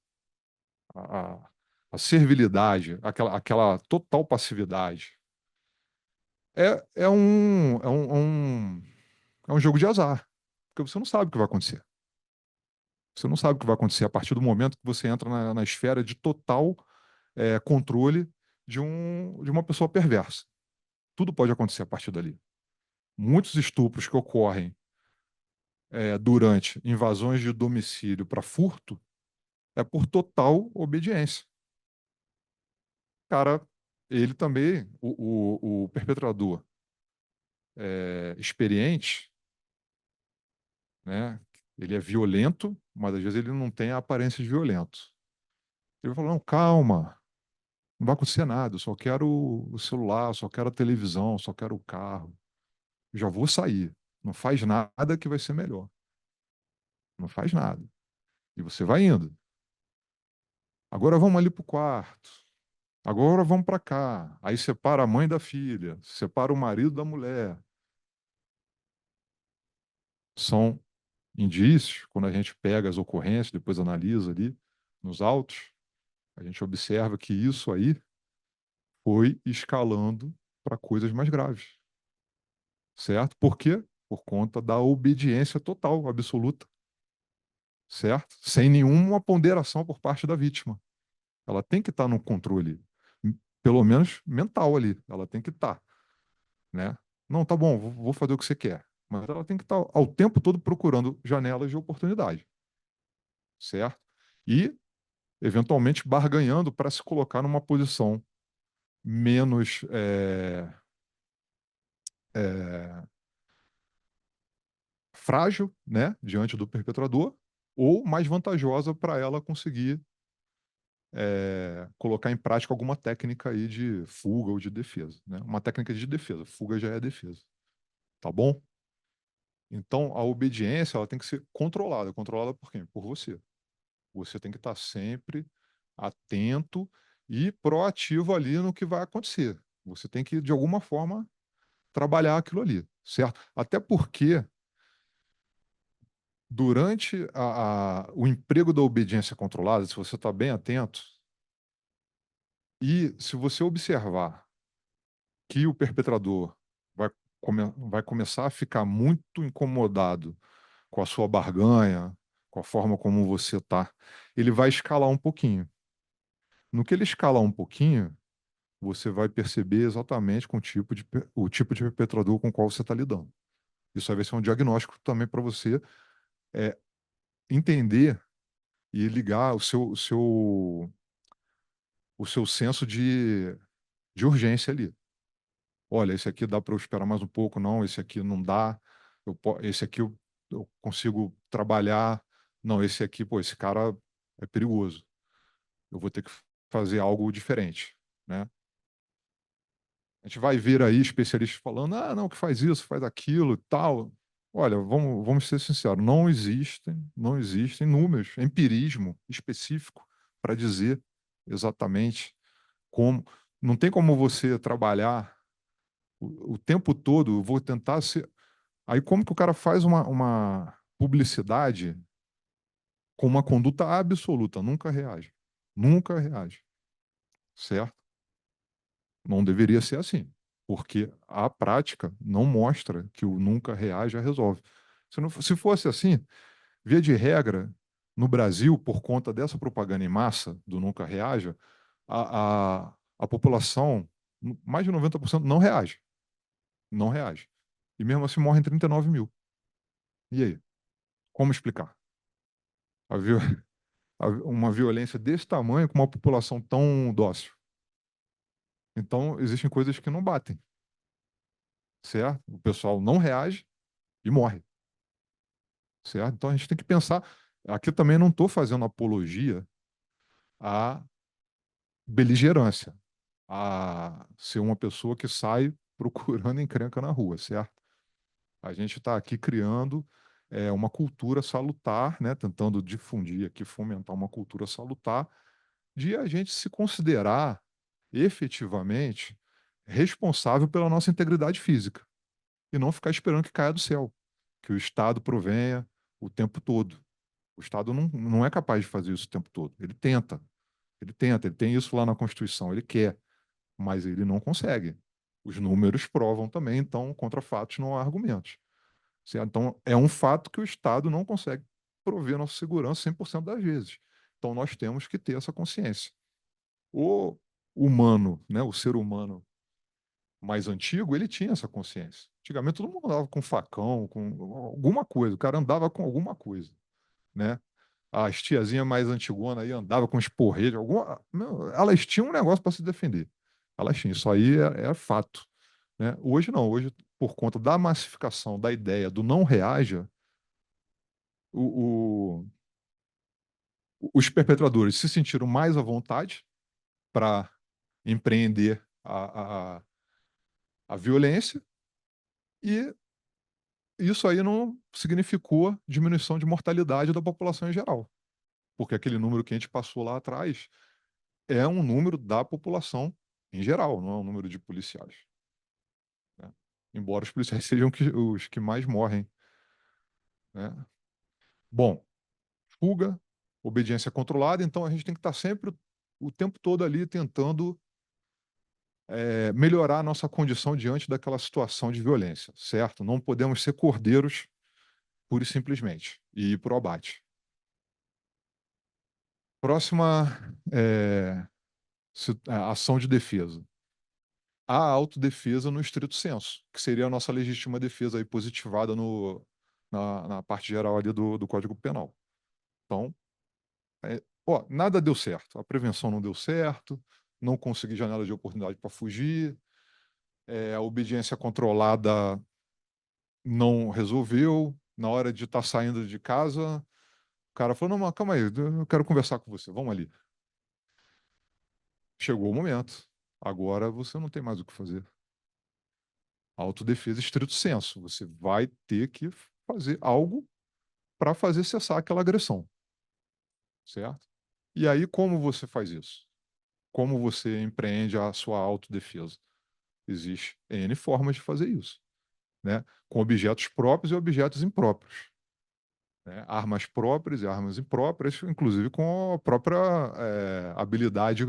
[SPEAKER 2] a, a servilidade, aquela total passividade, é um jogo de azar. Porque você não sabe o que vai acontecer. Você não sabe o que vai acontecer a partir do momento que você entra na esfera de total controle de uma pessoa perversa. Tudo pode acontecer a partir dali. Muitos estupros que ocorrem durante invasões de domicílio para furto é por total obediência. Cara, ele também, o perpetrador experiente, né? Ele é violento, mas às vezes ele não tem a aparência de violento. Ele vai falar, não, calma, não vai acontecer nada, eu só quero o celular, eu só quero a televisão, eu só quero o carro. Já vou sair. Não faz nada que vai ser melhor. Não faz nada. E você vai indo. Agora vamos ali pro quarto. Agora vamos para cá. Aí separa a mãe da filha, separa o marido da mulher. São indícios, quando a gente pega as ocorrências, depois analisa ali nos autos, a gente observa que isso aí foi escalando para coisas mais graves. Certo? Por quê? Por conta da obediência total, absoluta. Certo? Sem nenhuma ponderação por parte da vítima. Ela tem que estar no controle, pelo menos mental ali. Ela tem que estar, né? Não, tá bom, vou fazer o que você quer. Mas ela tem que estar ao tempo todo procurando janelas de oportunidade, certo? E, eventualmente, barganhando para se colocar numa posição menos é, frágil, né, diante do perpetrador, ou mais vantajosa para ela conseguir colocar em prática alguma técnica aí de fuga ou de defesa, né? Uma técnica de defesa, fuga já é defesa, tá bom? Então, a obediência ela tem que ser controlada. Controlada por quem? Por você. Você tem que estar sempre atento e proativo ali no que vai acontecer. Você tem que, de alguma forma, trabalhar aquilo ali, certo? Até porque, durante o emprego da obediência controlada, se você está bem atento, e se você observar que o perpetrador vai, vai começar a ficar muito incomodado com a sua barganha, com a forma como você está, ele vai escalar um pouquinho. No que ele escalar um pouquinho, você vai perceber exatamente com o tipo de perpetrador com o qual você está lidando. Isso aí vai ser um diagnóstico também para você é, entender e ligar o seu senso de urgência ali. Olha, esse aqui dá para eu esperar mais um pouco, não, esse aqui não dá, esse aqui eu consigo trabalhar, não, esse aqui, pô, esse cara é perigoso, eu vou ter que fazer algo diferente, né? A gente vai ver aí especialistas falando, ah, não, que faz isso, faz aquilo e tal. Olha, vamos ser sinceros, não existem números, empirismo específico para dizer exatamente como. Não tem como você trabalhar o tempo todo, eu vou tentar ser. Aí, como que o cara faz uma publicidade com uma conduta absoluta? Nunca reage. Nunca reage. Certo? Não deveria ser assim, porque a prática não mostra que o nunca reage resolve. Se fosse assim, via de regra, no Brasil, por conta dessa propaganda em massa do nunca reaja, a população, mais de 90%, não reage. Não reage. E mesmo assim morrem 39 mil. E aí? Como explicar? A viol- uma violência desse tamanho com uma população tão dócil. Então, existem coisas que não batem, certo? O pessoal não reage e morre, certo? Então, a gente tem que pensar. Aqui também não estou fazendo apologia à beligerância, a ser uma pessoa que sai procurando encrenca na rua, certo? A gente está aqui criando uma cultura salutar, né? Tentando difundir aqui, fomentar uma cultura salutar de a gente se considerar efetivamente responsável pela nossa integridade física e não ficar esperando que caia do céu, que o Estado provenha o tempo todo. O Estado não é capaz de fazer isso o tempo todo. Ele tenta, ele tem isso lá na Constituição, ele quer, mas ele não consegue. Os números provam também, então, contra fatos não há argumentos. Certo? Então, é um fato que o Estado não consegue prover nossa segurança 100% das vezes. Então, nós temos que ter essa consciência. O humano, né, o ser humano mais antigo, ele tinha essa consciência. Antigamente todo mundo andava com facão, com alguma coisa, o cara andava com alguma coisa, né? As tiazinhas mais antigonas aí andava com esporrete, alguma, meu, elas tinham um negócio para se defender. Elas tinham, isso aí é fato, né? Hoje não, hoje por conta da massificação da ideia do não reaja, o, o, os perpetradores se sentiram mais à vontade para empreender a violência e isso aí não significou diminuição de mortalidade da população em geral, porque aquele número que a gente passou lá atrás é um número da população em geral, não é um número de policiais, né? Embora os policiais sejam os que mais morrem, né? Bom, fuga, obediência controlada, então a gente tem que estar sempre o tempo todo ali tentando melhorar a nossa condição diante daquela situação de violência, certo? Não podemos ser cordeiros pura e simplesmente e ir para o abate. Próxima ação de defesa. A autodefesa no estrito senso, que seria a nossa legítima defesa aí positivada na parte geral ali do Código Penal. Então, nada deu certo. A prevenção não deu certo, não consegui janela de oportunidade para fugir, a obediência controlada não resolveu. Na hora de estar saindo de casa, o cara falou: não, mas calma aí, eu quero conversar com você, vamos ali. Chegou o momento. Agora você não tem mais o que fazer. Autodefesa estrito senso. Você vai ter que fazer algo para fazer cessar aquela agressão. certo? E aí, como você faz isso? Como você empreende a sua autodefesa? Existe N formas de fazer isso, né? Com objetos próprios e objetos impróprios, né? Armas próprias e armas impróprias, inclusive com a própria habilidade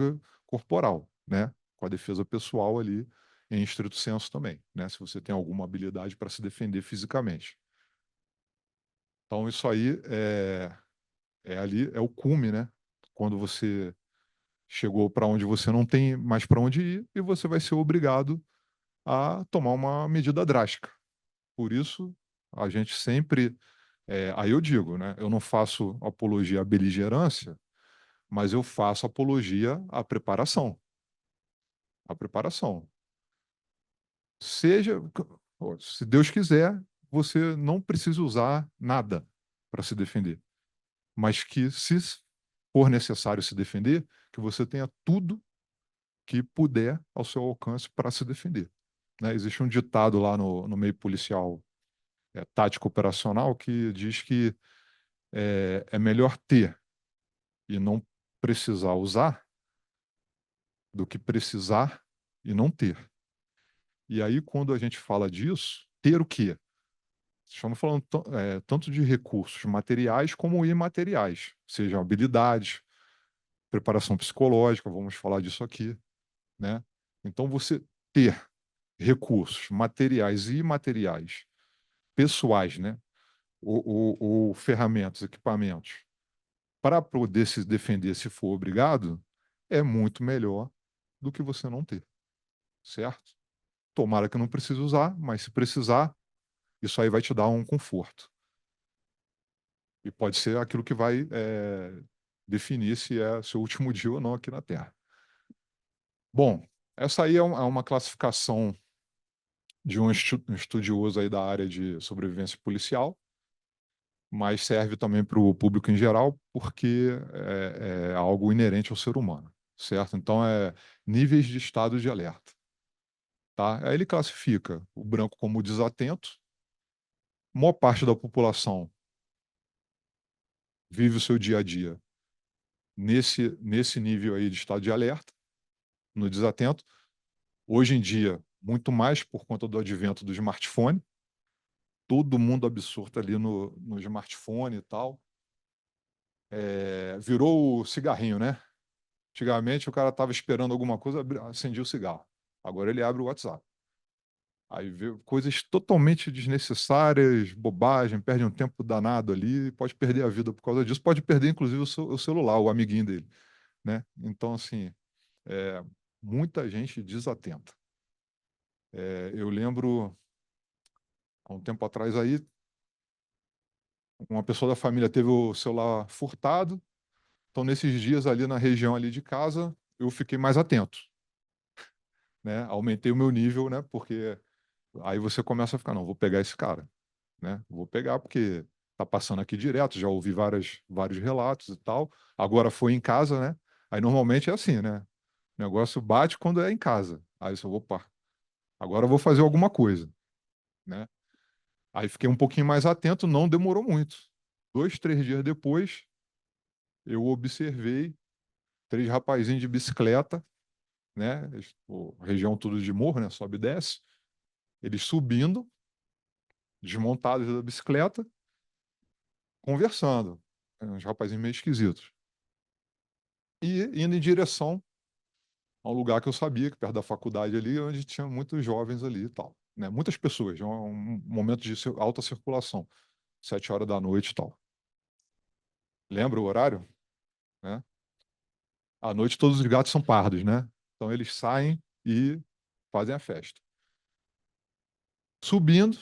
[SPEAKER 2] corporal, né? Com a defesa pessoal ali, em estrito senso também, né? Se você tem alguma habilidade para se defender fisicamente. Então, isso aí é ali, é o cume, né? Quando você chegou para onde você não tem mais para onde ir e você vai ser obrigado a tomar uma medida drástica. Por isso, a gente sempre. Aí eu digo, né? Eu não faço apologia à beligerância, mas eu faço apologia à preparação. À preparação. Seja. Se Deus quiser, você não precisa usar nada para se defender. Mas que, se for necessário se defender, que você tenha tudo que puder ao seu alcance para se defender. Né? Existe um ditado lá no meio policial tático operacional que diz que é melhor ter e não precisar usar do que precisar e não ter. E aí, quando a gente fala disso, ter o quê? Estamos falando tanto de recursos materiais como imateriais, sejam habilidades, preparação psicológica, vamos falar disso aqui, né? Então, você ter recursos materiais e imateriais, pessoais, né? Ou ferramentas, equipamentos, para poder se defender se for obrigado, é muito melhor do que você não ter, certo? Tomara que não precise usar, mas se precisar, isso aí vai te dar um conforto. E pode ser aquilo que vai definir se é seu último dia ou não aqui na Terra. Bom, essa aí é uma classificação de um estudioso aí da área de sobrevivência policial, mas serve também para o público em geral, porque é algo inerente ao ser humano, certo? Então, níveis de estado de alerta. Tá? Aí ele classifica o branco como desatento, maior parte da população vive o seu dia a dia nesse nível aí de estado de alerta, no desatento. Hoje em dia, muito mais por conta do advento do smartphone, todo mundo absorto ali no smartphone e tal. Virou o cigarrinho, né? Antigamente o cara estava esperando alguma coisa, acendia o cigarro. Agora ele abre o WhatsApp. Aí vê coisas totalmente desnecessárias, bobagem, perde um tempo danado ali, pode perder a vida por causa disso, pode perder inclusive o celular, o amiguinho dele, né? Então, assim, é, muita gente desatenta. Eu lembro, há um tempo atrás aí, uma pessoa da família teve o celular furtado, então nesses dias ali na região ali de casa, eu fiquei mais atento, né? Aumentei o meu nível, né? Porque aí você começa a ficar, não, vou pegar esse cara, né? Vou pegar porque tá passando aqui direto, já ouvi vários relatos e tal. Agora foi em casa, né? Aí normalmente é assim, né? O negócio bate quando é em casa. Aí eu só, opa, agora eu vou fazer alguma coisa, né? Aí fiquei um pouquinho mais atento, não demorou muito. 2, 3 dias depois, eu observei 3 rapazinhos de bicicleta, né? Região tudo de morro, né? Sobe e desce. Eles subindo, desmontados da bicicleta, conversando. Uns rapazinhos meio esquisitos. E indo em direção a um lugar que eu sabia, que perto da faculdade ali, onde tinha muitos jovens ali e tal. Né? Muitas pessoas, um momento de alta circulação, 7 horas da noite e tal. Lembra o horário? Né? À noite todos os gatos são pardos, né? Então eles saem e fazem a festa. Subindo,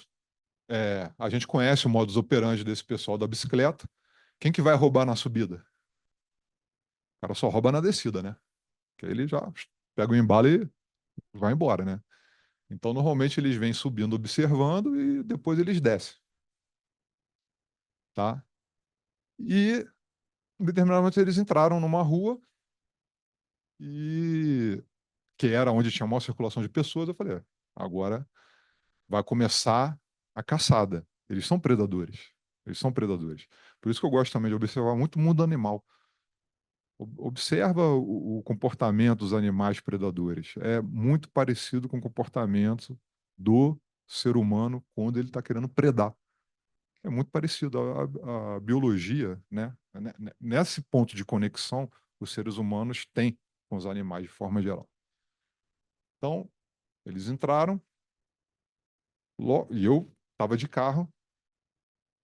[SPEAKER 2] a gente conhece o modus operandi desse pessoal da bicicleta. Quem que vai roubar na subida? O cara só rouba na descida, né? Que aí ele já pega o embalo e vai embora, né? Então, normalmente, eles vêm subindo, observando e depois eles descem, tá? E, em determinado momento, eles entraram numa rua e que era onde tinha maior circulação de pessoas. Eu falei, agora vai começar a caçada. Eles são predadores. Eles são predadores. Por isso que eu gosto também de observar muito o mundo animal. Observa o comportamento dos animais predadores. É muito parecido com o comportamento do ser humano quando ele está querendo predar. É muito parecido. A biologia, né? Nesse ponto de conexão, os seres humanos têm com os animais de forma geral. Então, eles entraram, e eu estava de carro,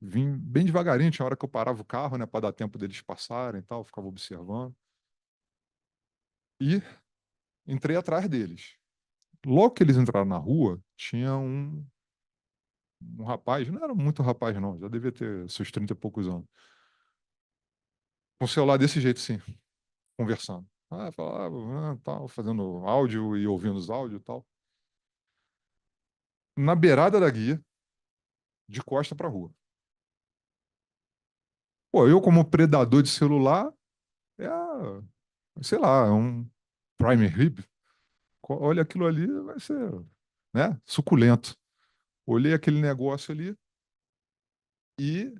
[SPEAKER 2] vim bem devagarinho, tinha hora que eu parava o carro, né, para dar tempo deles passarem e tal, ficava observando. E entrei atrás deles. Logo que eles entraram na rua, tinha um rapaz, não era muito rapaz não, já devia ter seus 30 e poucos anos, com o celular desse jeito sim, conversando. Falava, tal, fazendo áudio e ouvindo os áudios e tal. Na beirada da guia, de costa para rua. Pô, eu como predador de celular, é, sei lá, é um prime rib. Olha aquilo ali, vai ser, né, suculento. Olhei aquele negócio ali e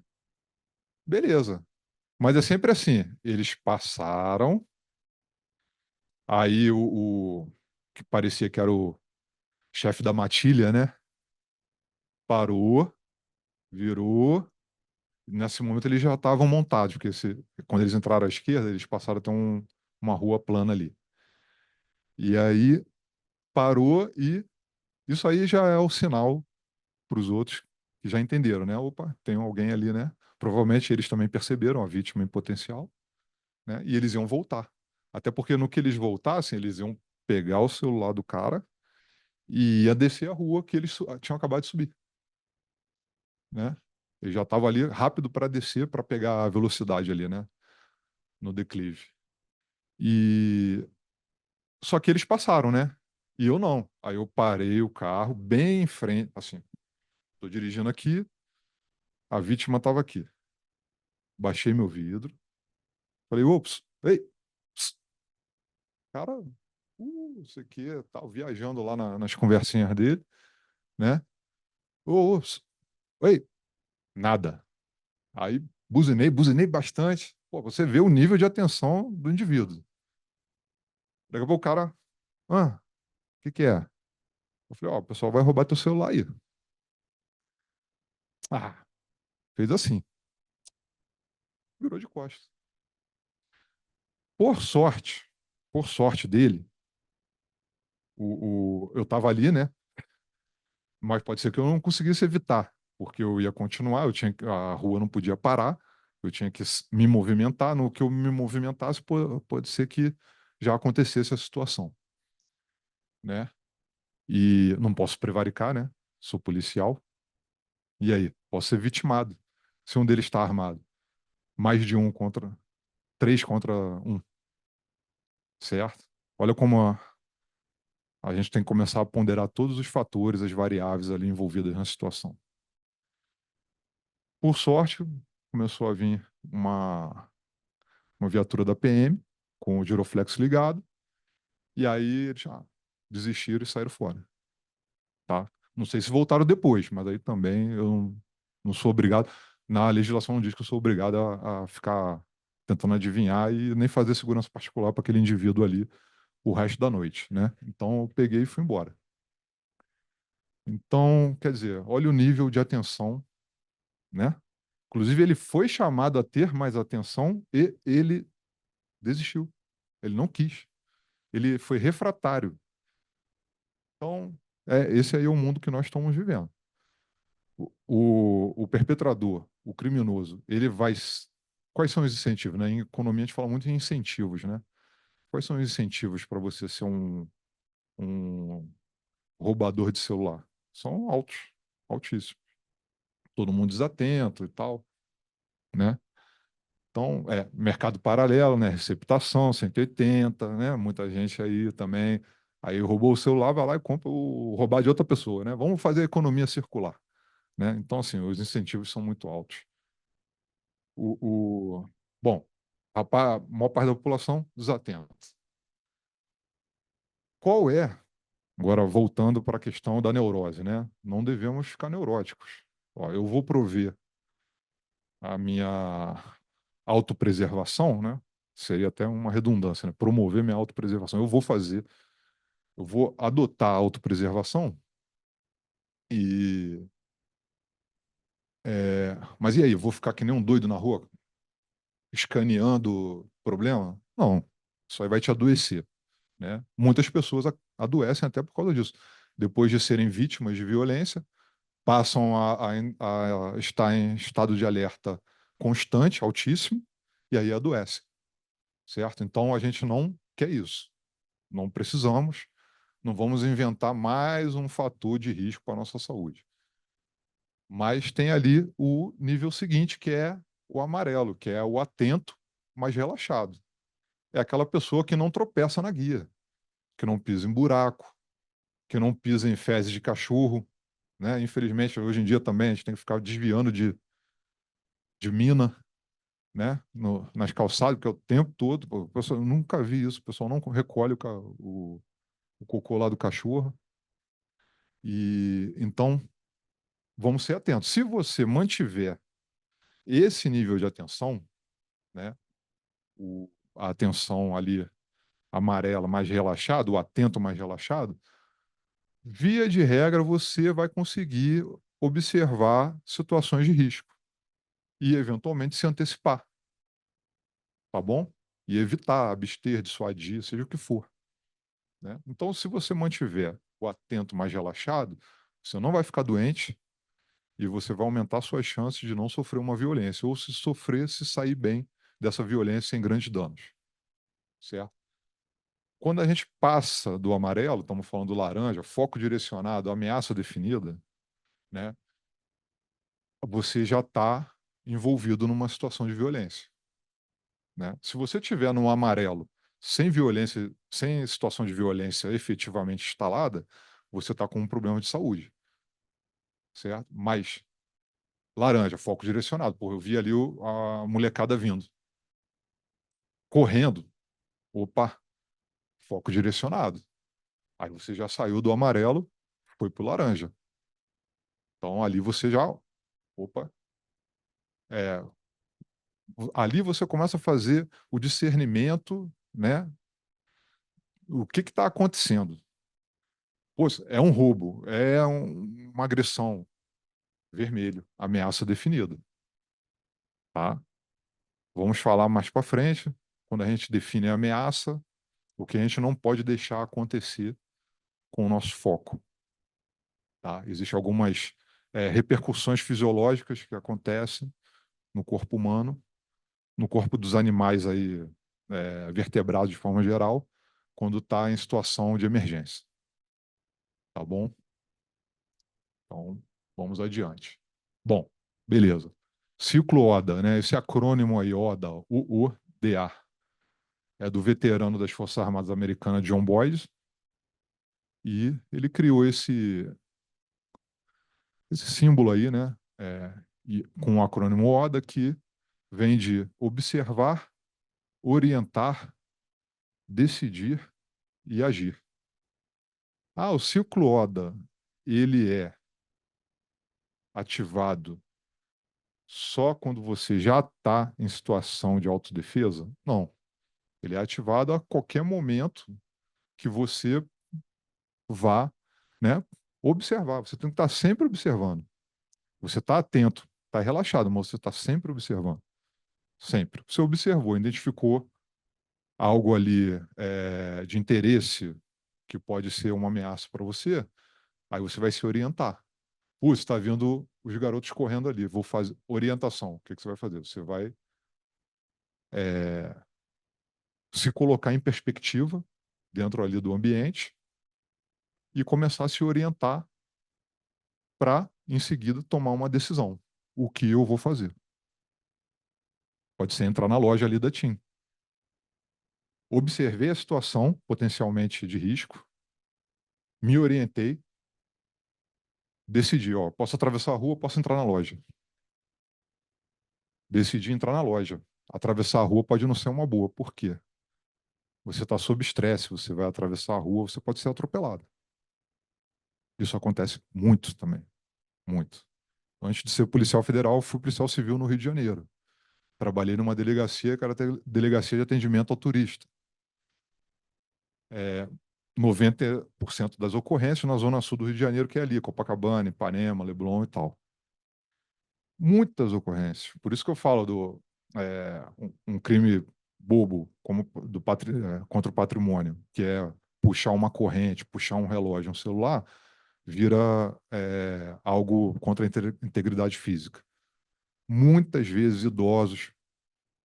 [SPEAKER 2] beleza. Mas é sempre assim, eles passaram, aí o que parecia que era o chefe da matilha, né? Parou, virou. Nesse momento eles já estavam montados, porque quando eles entraram à esquerda, eles passaram até uma rua plana ali. E aí parou e isso aí já é o sinal para os outros que já entenderam, né? Opa, tem alguém ali, né? Provavelmente eles também perceberam a vítima em potencial, né? E eles iam voltar. Até porque no que eles voltassem, eles iam pegar o celular do cara e ia descer a rua que eles tinham acabado de subir, né? Ele já estava ali rápido para descer, para pegar a velocidade ali, né? No declive. E só que eles passaram, né? E eu não. Aí eu parei o carro bem em frente, assim. Tô dirigindo aqui, a vítima estava aqui. Baixei meu vidro, falei, ops, ei, ps. Cara, não sei o que, tal, viajando lá nas conversinhas dele, né? Ops, ei, nada. Aí buzinei bastante. Pô, você vê o nível de atenção do indivíduo. Daqui a pouco o cara, o que é? Eu falei, ó, o pessoal vai roubar teu celular aí. Ah, fez assim, virou de costas. Por sorte, por sorte dele, eu tava ali, né? Mas pode ser que eu não conseguisse evitar, porque eu ia continuar, a rua não podia parar, eu tinha que me movimentar. No que eu me movimentasse, pode ser que já acontecesse a situação, né? E não posso prevaricar, né? Sou policial. E aí? Posso ser vitimado se um deles está armado. Mais de um contra, três contra um, certo? Olha como a gente tem que começar a ponderar todos os fatores, as variáveis ali envolvidas na situação. Por sorte, começou a vir uma viatura da PM com o giroflex ligado, e aí eles desistiram e saíram fora. Tá? Não sei se voltaram depois, mas aí também eu não sou obrigado. Na legislação não diz que eu sou obrigado a ficar tentando adivinhar e nem fazer segurança particular para aquele indivíduo ali o resto da noite, né? Então eu peguei e fui embora. Então, quer dizer, olha o nível de atenção, né? Inclusive, ele foi chamado a ter mais atenção e ele desistiu. Ele não quis. Ele foi refratário. Então, esse aí é o mundo que nós estamos vivendo. O perpetrador, o criminoso, ele vai. Quais são os incentivos? Né? Em economia, a gente fala muito em incentivos, né? Quais são os incentivos para você ser um roubador de celular? São altos, altíssimos. Todo mundo desatento e tal, né? Então, mercado paralelo, né? Receptação, 180, né? Muita gente aí também. Aí roubou o celular, vai lá e compra o roubar de outra pessoa, né? Vamos fazer a economia circular, né? Então, assim, os incentivos são muito altos. Bom, a maior parte da população desatenta. Qual é, agora voltando para a questão da neurose, né? Não devemos ficar neuróticos. Ó, eu vou prover a minha autopreservação, né? seria até uma redundância, né? Promover minha autopreservação. Eu vou adotar a autopreservação e. Mas e aí, eu vou ficar que nem um doido na rua, escaneando o problema? Não, isso aí vai te adoecer, né? Muitas pessoas adoecem até por causa disso. Depois de serem vítimas de violência, passam a estar em estado de alerta constante, altíssimo, e aí adoecem, certo? Então a gente não quer isso. Não precisamos, não vamos inventar mais um fator de risco para a nossa saúde. Mas tem ali o nível seguinte, que é o amarelo, que é o atento, mas relaxado. É aquela pessoa que não tropeça na guia, que não pisa em buraco, que não pisa em fezes de cachorro, né? Infelizmente, hoje em dia também a gente tem que ficar desviando de mina, né? Nas calçadas, porque é o tempo todo. Pô, eu nunca vi isso, o pessoal não recolhe o cocô lá do cachorro. E então, vamos ser atentos. Se você mantiver esse nível de atenção, né? A atenção ali amarela mais relaxado, o atento mais relaxado, via de regra você vai conseguir observar situações de risco e eventualmente se antecipar, tá bom? E evitar, abster, dissuadir, seja o que for, né? Então, se você mantiver o atento mais relaxado, você não vai ficar doente e você vai aumentar suas chances de não sofrer uma violência, ou se sofrer, se sair bem dessa violência sem grandes danos, certo? Quando a gente passa do amarelo, estamos falando do laranja, foco direcionado, ameaça definida, né? Você já está envolvido numa situação de violência, né? Se você tiver no amarelo, sem violência, sem situação de violência efetivamente instalada, você está com um problema de saúde, certo? Mas laranja, foco direcionado. Pô, eu vi ali a molecada vindo, correndo. Opa, foco direcionado. Aí você já saiu do amarelo, foi pro laranja. Então ali você já, opa, é, ali você começa a fazer o discernimento, né? O que está acontecendo? Pô, é um roubo, uma agressão, vermelho, ameaça definida, tá? Vamos falar mais para frente, quando a gente define a ameaça, o que a gente não pode deixar acontecer com o nosso foco, tá? Existem algumas repercussões fisiológicas que acontecem no corpo humano, no corpo dos animais aí, vertebrados de forma geral, quando está em situação de emergência, tá bom? Então, vamos adiante. Bom, beleza. Ciclo ODA, né? Esse acrônimo aí, ODA, UODA, é do veterano das Forças Armadas Americanas, John Boyd, e ele criou esse símbolo aí, né? Com o acrônimo ODA, que vem de observar, orientar, decidir e agir. Ah, o ciclo ODA, ele é ativado só quando você já está em situação de autodefesa? Não. Ele é ativado a qualquer momento que você vá, né, observar. Você tem que estar sempre observando. Você está atento, está relaxado, mas você está sempre observando. Sempre. Você observou, identificou algo ali de interesse que pode ser uma ameaça para você, aí você vai se orientar. Putz, está vindo os garotos correndo ali, vou fazer orientação. O que, que você vai fazer? Você vai é, se colocar em perspectiva dentro ali do ambiente e começar a se orientar para, em seguida, tomar uma decisão. O que eu vou fazer? Pode ser entrar na loja ali da TIM. Observei a situação potencialmente de risco, me orientei, decidi, ó, posso atravessar a rua, posso entrar na loja. Decidi entrar na loja. Atravessar a rua pode não ser uma boa. Por quê? Você está sob estresse, você vai atravessar a rua, você pode ser atropelado. Isso acontece muito também. Muito. Antes de ser policial federal, fui policial civil no Rio de Janeiro. Trabalhei numa delegacia que era delegacia de atendimento ao turista. 90% das ocorrências na zona sul do Rio de Janeiro, que é ali, Copacabana, Ipanema, Leblon e tal. Muitas ocorrências. Por isso que eu falo um crime bobo como contra o patrimônio, que é puxar uma corrente, puxar um relógio, um celular, vira algo contra a integridade física. Muitas vezes idosos,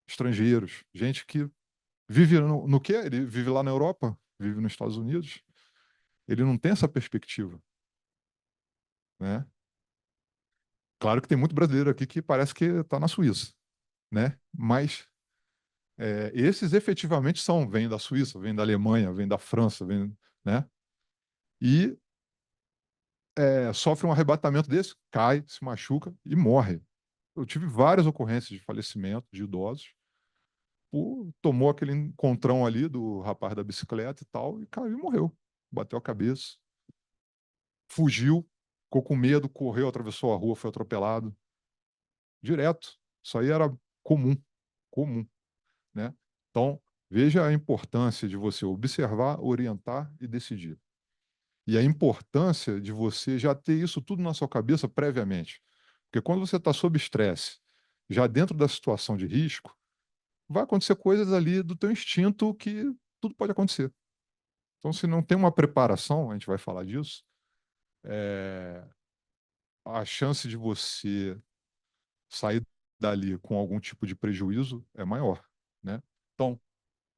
[SPEAKER 2] estrangeiros, gente que vive no quê? Ele vive lá na Europa, vive nos Estados Unidos. Ele não tem essa perspectiva, né? Claro que tem muito brasileiro aqui que parece que está na Suíça, né? Mas esses efetivamente vêm da Suíça, vêm da Alemanha, vêm da França, né? E sofre um arrebatamento desse, cai, se machuca e morre. Eu tive várias ocorrências de falecimento de idosos. Tomou aquele encontrão ali do rapaz da bicicleta e tal, e caiu e morreu. Bateu a cabeça, fugiu, ficou com medo, correu, atravessou a rua, foi atropelado. Direto. Isso aí era comum, comum, né? Então, veja a importância de você observar, orientar e decidir. E a importância de você já ter isso tudo na sua cabeça previamente. Porque quando você está sob estresse, já dentro da situação de risco, vai acontecer coisas ali do teu instinto que tudo pode acontecer. Então, se não tem uma preparação, a gente vai falar disso, a chance de você sair dali com algum tipo de prejuízo é maior, né? Então,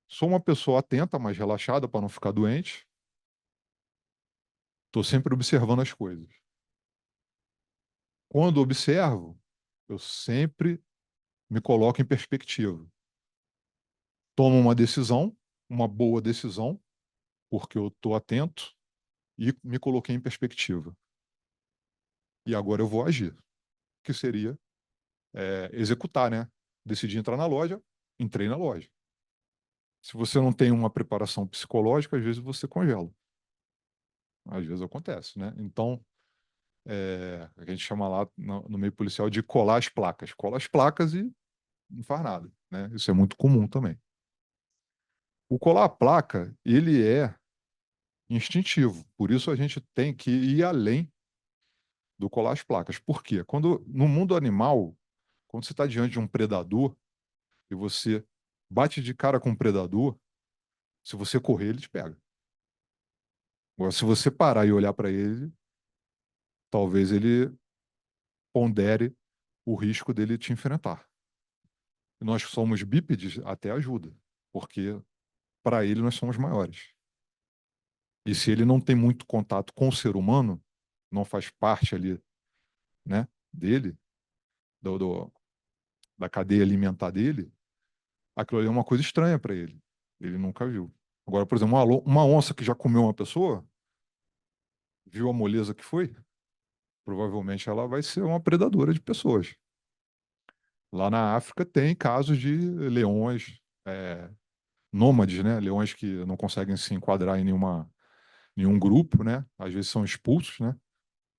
[SPEAKER 2] sou uma pessoa atenta, mas relaxada para não ficar doente. Estou sempre observando as coisas. Quando observo, eu sempre me coloco em perspectiva. Tomo uma decisão, uma boa decisão, porque eu estou atento e me coloquei em perspectiva. E agora eu vou agir, que seria executar, né? Decidi entrar na loja, entrei na loja. Se você não tem uma preparação psicológica, às vezes você congela. Às vezes acontece, né? Então, a gente chama lá no meio policial de colar as placas. Cola as placas e não faz nada, né? Isso é muito comum também. O colar a placa, ele é instintivo. Por isso a gente tem que ir além do colar as placas. Por quê? Quando no mundo animal, quando você está diante de um predador e você bate de cara com um predador, se você correr, ele te pega. Agora, se você parar e olhar para ele, talvez ele pondere o risco dele te enfrentar. Nós somos bípedes, até ajuda, porque para ele nós somos maiores. E se ele não tem muito contato com o ser humano, não faz parte ali, né, dele, do, do- da cadeia alimentar dele, aquilo ali é uma coisa estranha para ele. Ele nunca viu. Agora, por exemplo, uma onça que já comeu uma pessoa, viu a moleza que foi, provavelmente ela vai ser uma predadora de pessoas. Lá na África tem casos de leões nômades, né? Leões que não conseguem se enquadrar em nenhum grupo, né? Às vezes são expulsos, né?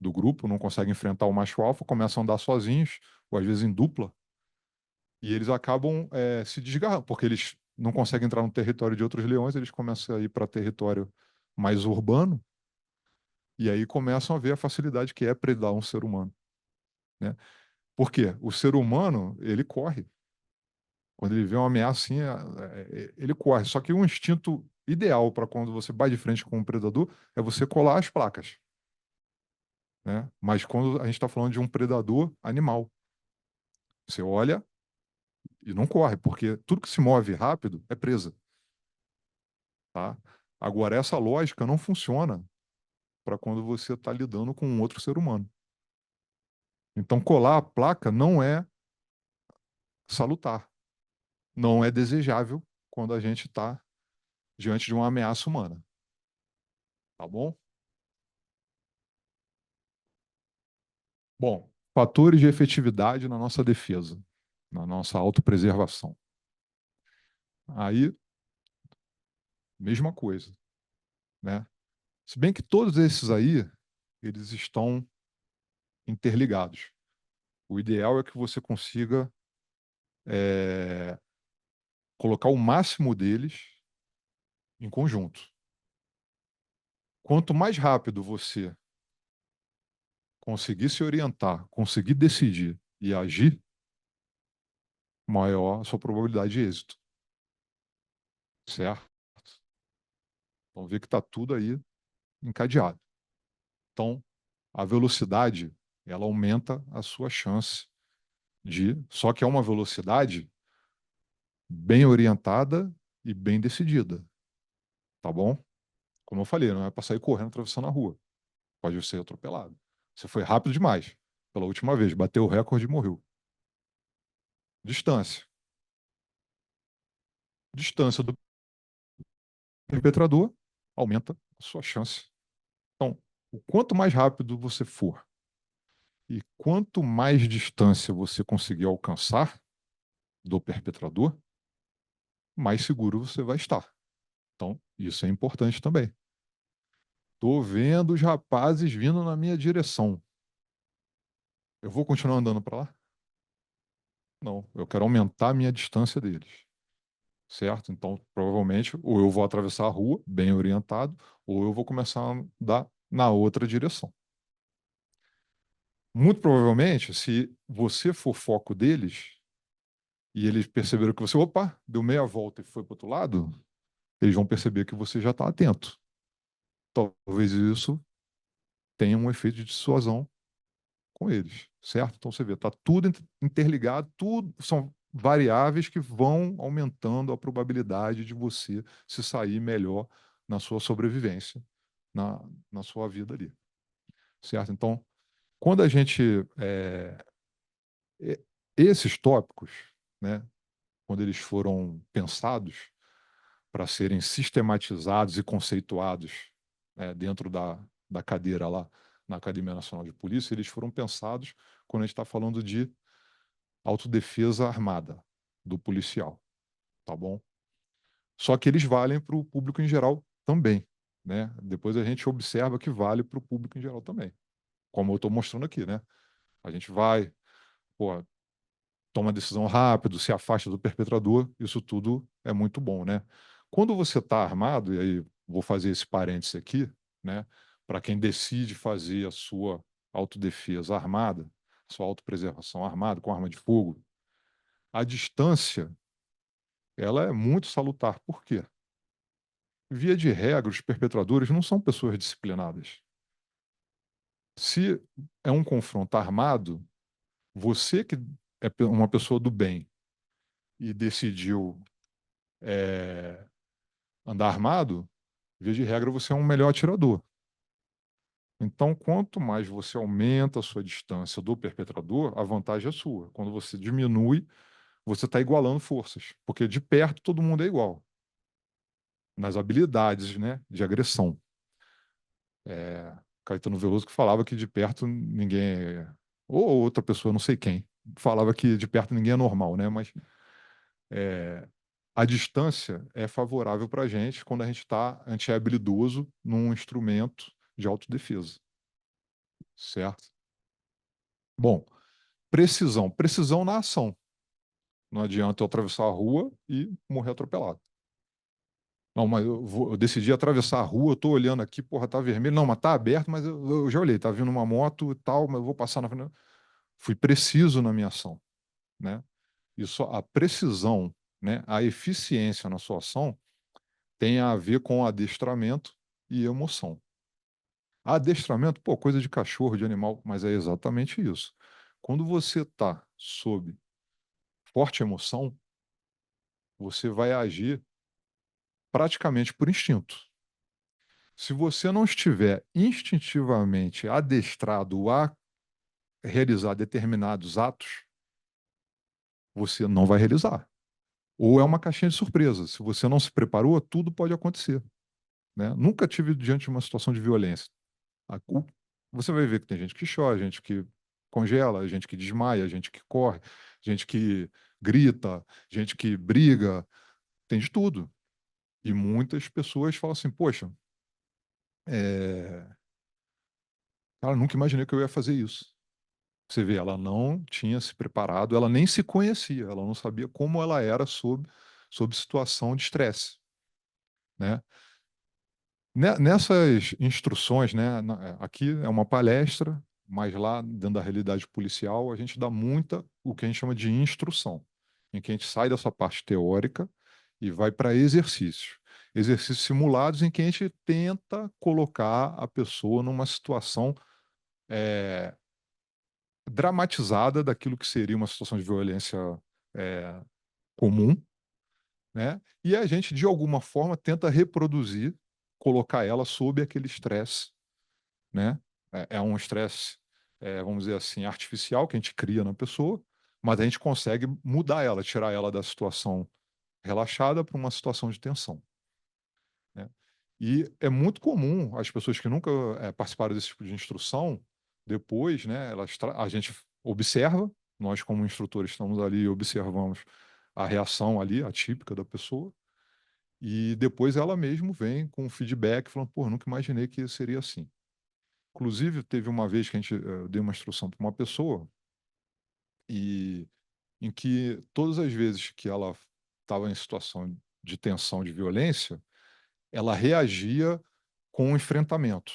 [SPEAKER 2] Do grupo, não conseguem enfrentar o macho alfa, começam a andar sozinhos, ou às vezes em dupla, e eles acabam se desgarrando, porque eles não conseguem entrar no território de outros leões, eles começam a ir para território mais urbano, e aí começam a ver a facilidade que é predar um ser humano, né? Por quê? O ser humano, ele corre. Quando ele vê uma ameaça assim, ele corre. Só que o instinto ideal para quando você bate de frente com um predador é você colar as placas, né? Mas quando a gente está falando de um predador animal, você olha e não corre, porque tudo que se move rápido é presa, tá? Agora, essa lógica não funciona para quando você está lidando com um outro ser humano. Então, colar a placa não é salutar, não é desejável quando a gente está diante de uma ameaça humana, tá bom? Bom, fatores de efetividade na nossa defesa, na nossa autopreservação. Aí, mesma coisa, né? Se bem que todos esses aí, eles estão interligados. O ideal é que você consiga é, colocar o máximo deles em conjunto. Quanto mais rápido você conseguir se orientar, conseguir decidir e agir, maior a sua probabilidade de êxito, certo? Então, vê que está tudo aí encadeado. Então, a velocidade, ela aumenta a sua chance só que é uma velocidade bem orientada e bem decidida, tá bom? Como eu falei, não é para sair correndo atravessando a rua. Pode ser atropelado. Você foi rápido demais. Pela última vez, bateu o recorde e morreu. Distância. Distância do perpetrador aumenta a sua chance. Então, o quanto mais rápido você for e quanto mais distância você conseguir alcançar do perpetrador, mais seguro você vai estar. Então, isso é importante também. Tô vendo os rapazes vindo na minha direção. Eu vou continuar andando para lá? Não, eu quero aumentar a minha distância deles, certo? Então, provavelmente, ou eu vou atravessar a rua, bem orientado, ou eu vou começar a andar na outra direção. Muito provavelmente, se você for foco deles e eles perceberam que você, opa, deu meia volta e foi para o outro lado, eles vão perceber que você já está atento. Talvez isso tenha um efeito de dissuasão com eles, certo? Então você vê, está tudo interligado, tudo são variáveis que vão aumentando a probabilidade de você se sair melhor na sua sobrevivência, na sua vida ali, certo? Então, quando a gente é, esses tópicos, né, quando eles foram pensados para serem sistematizados e conceituados, dentro da cadeira lá na Academia Nacional de Polícia, eles foram pensados quando a gente está falando de autodefesa armada do policial, tá bom? Só que eles valem para o público em geral também, né? Depois a gente observa que vale para o público em geral também, como eu estou mostrando aqui, né? A gente vai, pô, toma decisão rápido, se afasta do perpetrador, isso tudo é muito bom, né? Quando você está armado, e aí vou fazer esse parênteses aqui, né? Para quem decide fazer a sua autodefesa armada, sua autopreservação armada com arma de fogo, a distância ela é muito salutar. Por quê? Via de regra, os perpetradores não são pessoas disciplinadas. Se é um confronto armado, você que é uma pessoa do bem e decidiu andar armado, via de regra, você é um melhor atirador. Então, quanto mais você aumenta a sua distância do perpetrador, a vantagem é sua. Quando você diminui, você está igualando forças, porque de perto todo mundo é igual nas habilidades, né, de agressão. Caetano Veloso que falava que de perto ninguém ou outra pessoa, não sei quem, falava que de perto ninguém é normal, né? Mas a distância é favorável para a gente é habilidoso num instrumento de autodefesa, certo? Bom, precisão. Precisão na ação. Não adianta eu atravessar a rua e morrer atropelado. Não, mas eu decidi atravessar a rua, eu tô olhando aqui, porra, tá vermelho. Não, mas tá aberto, mas eu já olhei, tá vindo uma moto e tal, mas eu vou passar na frente. Fui preciso na minha ação, né? Isso, a precisão, né, a eficiência na sua ação tem a ver com adestramento e emoção. Adestramento, pô, coisa de cachorro, de animal, mas é exatamente isso. Quando você está sob forte emoção, você vai agir praticamente por instinto. Se você não estiver instintivamente adestrado a realizar determinados atos, você não vai realizar. Ou é uma caixinha de surpresa. Se você não se preparou, tudo pode acontecer, né? Nunca tive diante de uma situação de violência. Você vai ver que tem gente que chora, gente que congela, gente que desmaia, gente que corre, gente que grita, gente que briga, tem de tudo. E muitas pessoas falam assim: poxa, cara, nunca imaginei que eu ia fazer isso. Você vê, ela não tinha se preparado, ela nem se conhecia, ela não sabia como ela era sob situação de estresse, né? Nessas instruções, né, aqui é uma palestra, mas lá dentro da realidade policial a gente dá muita o que a gente chama de instrução, em que a gente sai dessa parte teórica e vai para exercícios. Exercícios simulados em que a gente tenta colocar a pessoa numa situação eh, dramatizada daquilo que seria uma situação de violência eh, comum, né? E a gente, de alguma forma, tenta reproduzir, colocar ela sob aquele estresse, né? É um estresse, vamos dizer assim, artificial que a gente cria na pessoa, mas a gente consegue mudar ela, tirar ela da situação relaxada para uma situação de tensão, né? E é muito comum as pessoas que nunca participaram desse tipo de instrução, depois, né, a gente observa, nós como instrutores estamos ali e observamos a reação ali, atípica da pessoa, e depois ela mesmo vem com um feedback falando, pô, nunca imaginei que seria assim. Inclusive, teve uma vez que a gente deu uma instrução para uma pessoa e em que todas as vezes que ela estava em situação de tensão, de violência, ela reagia com um enfrentamento,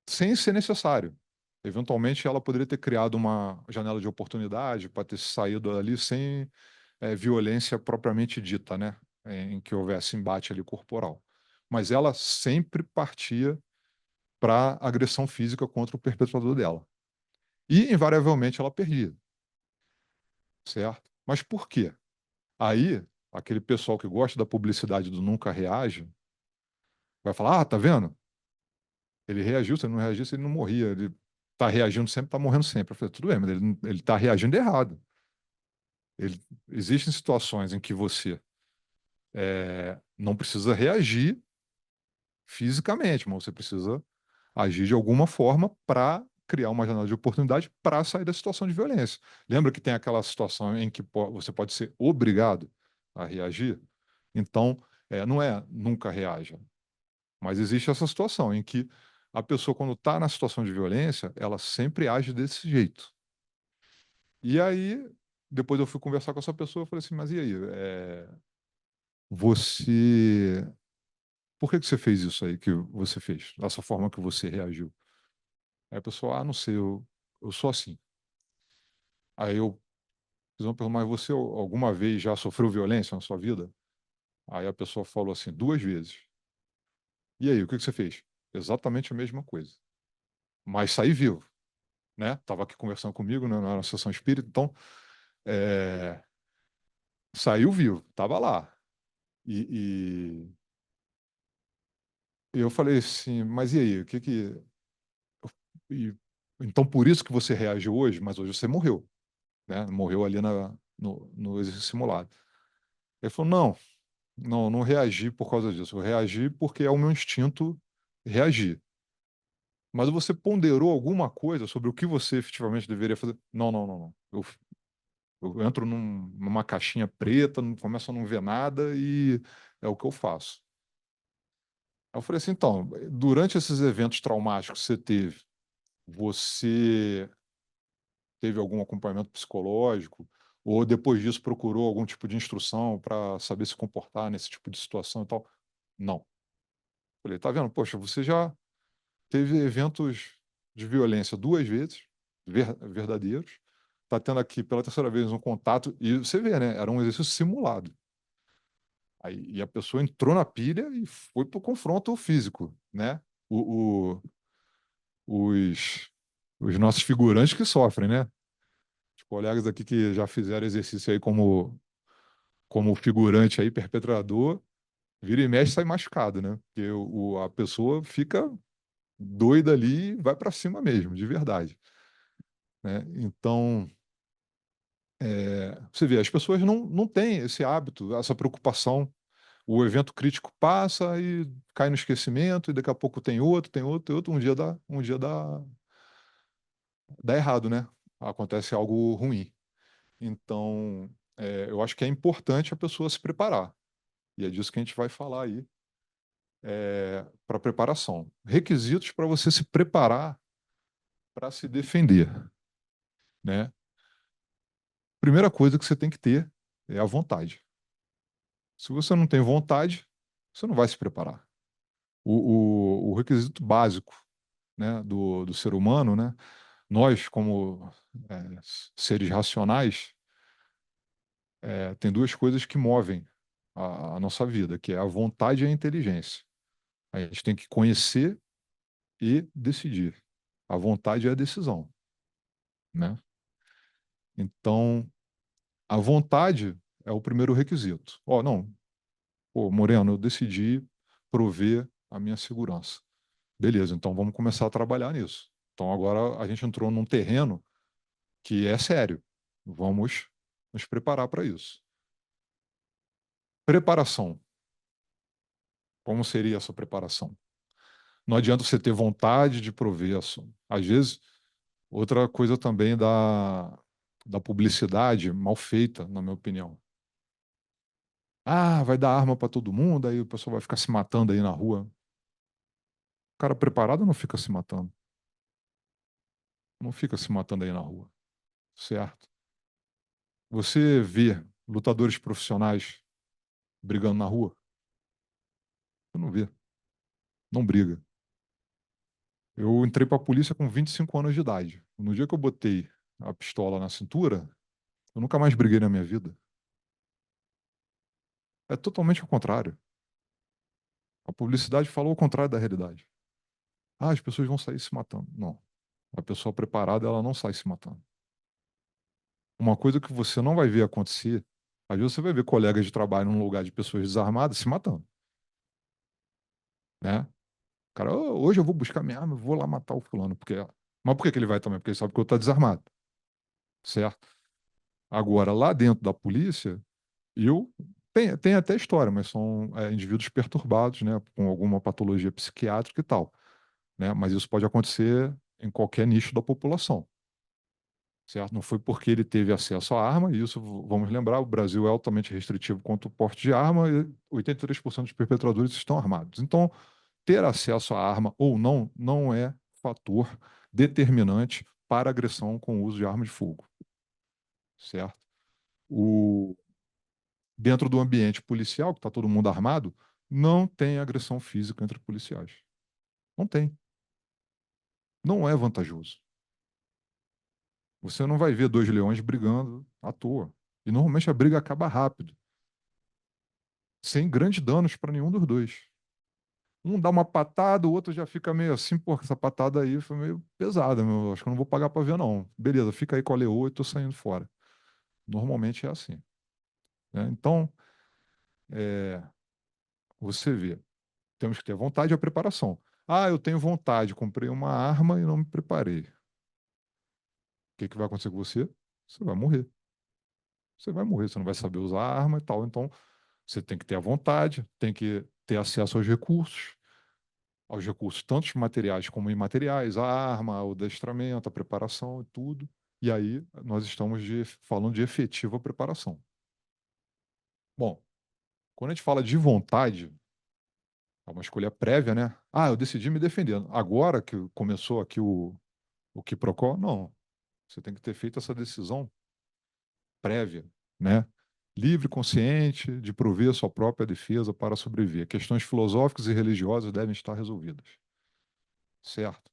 [SPEAKER 2] sem ser necessário. Eventualmente, ela poderia ter criado uma janela de oportunidade para ter saído ali sem violência propriamente dita, né? Em que houvesse embate ali corporal. Mas ela sempre partia para agressão física contra o perpetrador dela. E, invariavelmente, ela perdia, certo? Mas por quê? Aí, aquele pessoal que gosta da publicidade do nunca reage, vai falar: ah, tá vendo? Ele reagiu, se ele não reagisse, ele não morria. Ele tá reagindo sempre, tá morrendo sempre. Eu falei: tudo bem, mas ele tá reagindo errado. Ele, existem situações em que você não precisa reagir fisicamente, mas você precisa agir de alguma forma para criar uma janela de oportunidade para sair da situação de violência. Lembra que tem aquela situação em que você pode ser obrigado a reagir? Então, não é nunca reaja, mas existe essa situação em que a pessoa, quando está na situação de violência, ela sempre age desse jeito. E aí, depois eu fui conversar com essa pessoa, eu falei assim, mas e aí? Você... Por que você fez isso aí que você fez? Dessa forma que você reagiu? Aí a pessoa, ah, não sei, eu sou assim. Aí eu fiz uma pergunta, mas você alguma vez já sofreu violência na sua vida? Aí a pessoa falou assim, 2 vezes. E aí, o que que você fez? Exatamente a mesma coisa. Mas saí vivo, né? Tava aqui conversando comigo, né, na sessão espírita, então é, saiu vivo, tava lá. E eu falei assim, mas e aí, o que que... e- então por isso que você reagiu hoje, mas hoje você morreu, né? Morreu ali no exercício simulado. Ele falou, não reagi por causa disso. Eu reagi porque é o meu instinto reagir. Mas você ponderou alguma coisa sobre o que você efetivamente deveria fazer? Não. Eu entro numa caixinha preta, não começo a não ver nada e é o que eu faço. Aí eu falei assim, então, durante esses eventos traumáticos que você teve algum acompanhamento psicológico? Ou depois disso procurou algum tipo de instrução para saber se comportar nesse tipo de situação e tal? Não. Falei, tá vendo? Poxa, você já teve eventos de violência 2 vezes, verdadeiros. Tá tendo aqui pela terceira vez um contato, e você vê, né? Era um exercício simulado. Aí, e a pessoa entrou na pilha e foi pro confronto físico, né? O, os, os nossos figurantes que sofrem, né? Os colegas aqui que já fizeram exercício aí como figurante aí, perpetrador, vira e mexe sai machucado, né? Porque a pessoa fica doida ali e vai para cima mesmo, de verdade, né? Então, você vê, as pessoas não têm esse hábito, essa preocupação. O evento crítico passa e cai no esquecimento, e daqui a pouco tem outro, tem outro. Um dia dá errado, né? Acontece algo ruim. Então, eu acho que é importante a pessoa se preparar. E é disso que a gente vai falar aí, para preparação. Requisitos para você se preparar para se defender, né? Primeira coisa que você tem que ter é a vontade. Se você não tem vontade, você não vai se preparar. O requisito básico, né, do ser humano, né, nós, como é, seres racionais, tem duas coisas que movem a nossa vida, que é a vontade e a inteligência. A gente tem que conhecer e decidir. A vontade é a decisão, né? Então, a vontade é o primeiro requisito. Ó, não, pô, Moreno, eu decidi prover a minha segurança. Beleza, então vamos começar a trabalhar nisso. Então agora a gente entrou num terreno que é sério. Vamos nos preparar para isso. Preparação. Como seria essa preparação? Não adianta você ter vontade de prover ação. Às vezes, outra coisa também da publicidade mal feita, na minha opinião. Ah, vai dar arma para todo mundo, aí o pessoal vai ficar se matando aí na rua. O cara preparado não fica se matando. Não fica se matando aí na rua, certo? Você vê lutadores profissionais brigando na rua? Você não vê, não briga. Eu entrei para a polícia com 25 anos de idade. No dia que eu botei a pistola na cintura, eu nunca mais briguei na minha vida. É totalmente o contrário. A publicidade falou o contrário da realidade. Ah, as pessoas vão sair se matando. Não. A pessoa preparada, ela não sai se matando. Uma coisa que você não vai ver acontecer, às vezes você vai ver colegas de trabalho num lugar de pessoas desarmadas se matando, né? O cara, "Ô, hoje eu vou buscar minha arma, eu vou lá matar o fulano, porque... Mas por que que ele vai também? Porque ele sabe que eu estou desarmado, certo? Agora, lá dentro da polícia, eu... Tem até história, mas são indivíduos perturbados, né? Com alguma patologia psiquiátrica e tal, né? Mas isso pode acontecer em qualquer nicho da população, certo? Não foi porque ele teve acesso à arma, e isso, vamos lembrar, o Brasil é altamente restritivo quanto ao porte de arma, e 83% dos perpetradores estão armados. Então, ter acesso à arma ou não, não é fator determinante para agressão com o uso de arma de fogo, certo? O... Dentro do ambiente policial, que está todo mundo armado, não tem agressão física entre policiais. Não tem. Não é vantajoso. Você não vai ver dois leões brigando à toa. E normalmente a briga acaba rápido, sem grandes danos para nenhum dos dois. Um dá uma patada, o outro já fica meio assim, pô, essa patada aí foi meio pesada, meu. Acho que eu não vou pagar para ver, não. Beleza, fica aí com a leoa e tô saindo fora. Normalmente é assim, né? Então, é, você vê, temos que ter vontade e a preparação. Ah, eu tenho vontade, comprei uma arma e não me preparei. O que que vai acontecer com você? Você vai morrer. Você vai morrer, você não vai saber usar a arma e tal. Então, você tem que ter a vontade, tem que ter acesso aos recursos, tanto materiais como imateriais, a arma, o adestramento, a preparação e tudo. E aí nós estamos falando de efetiva preparação. Bom, quando a gente fala de vontade, é uma escolha prévia, né? Ah, eu decidi me defender. Agora que começou aqui o quiprocó, não. Você tem que ter feito essa decisão prévia, né? Livre, consciente, de prover a sua própria defesa para sobreviver. Questões filosóficas e religiosas devem estar resolvidas, certo?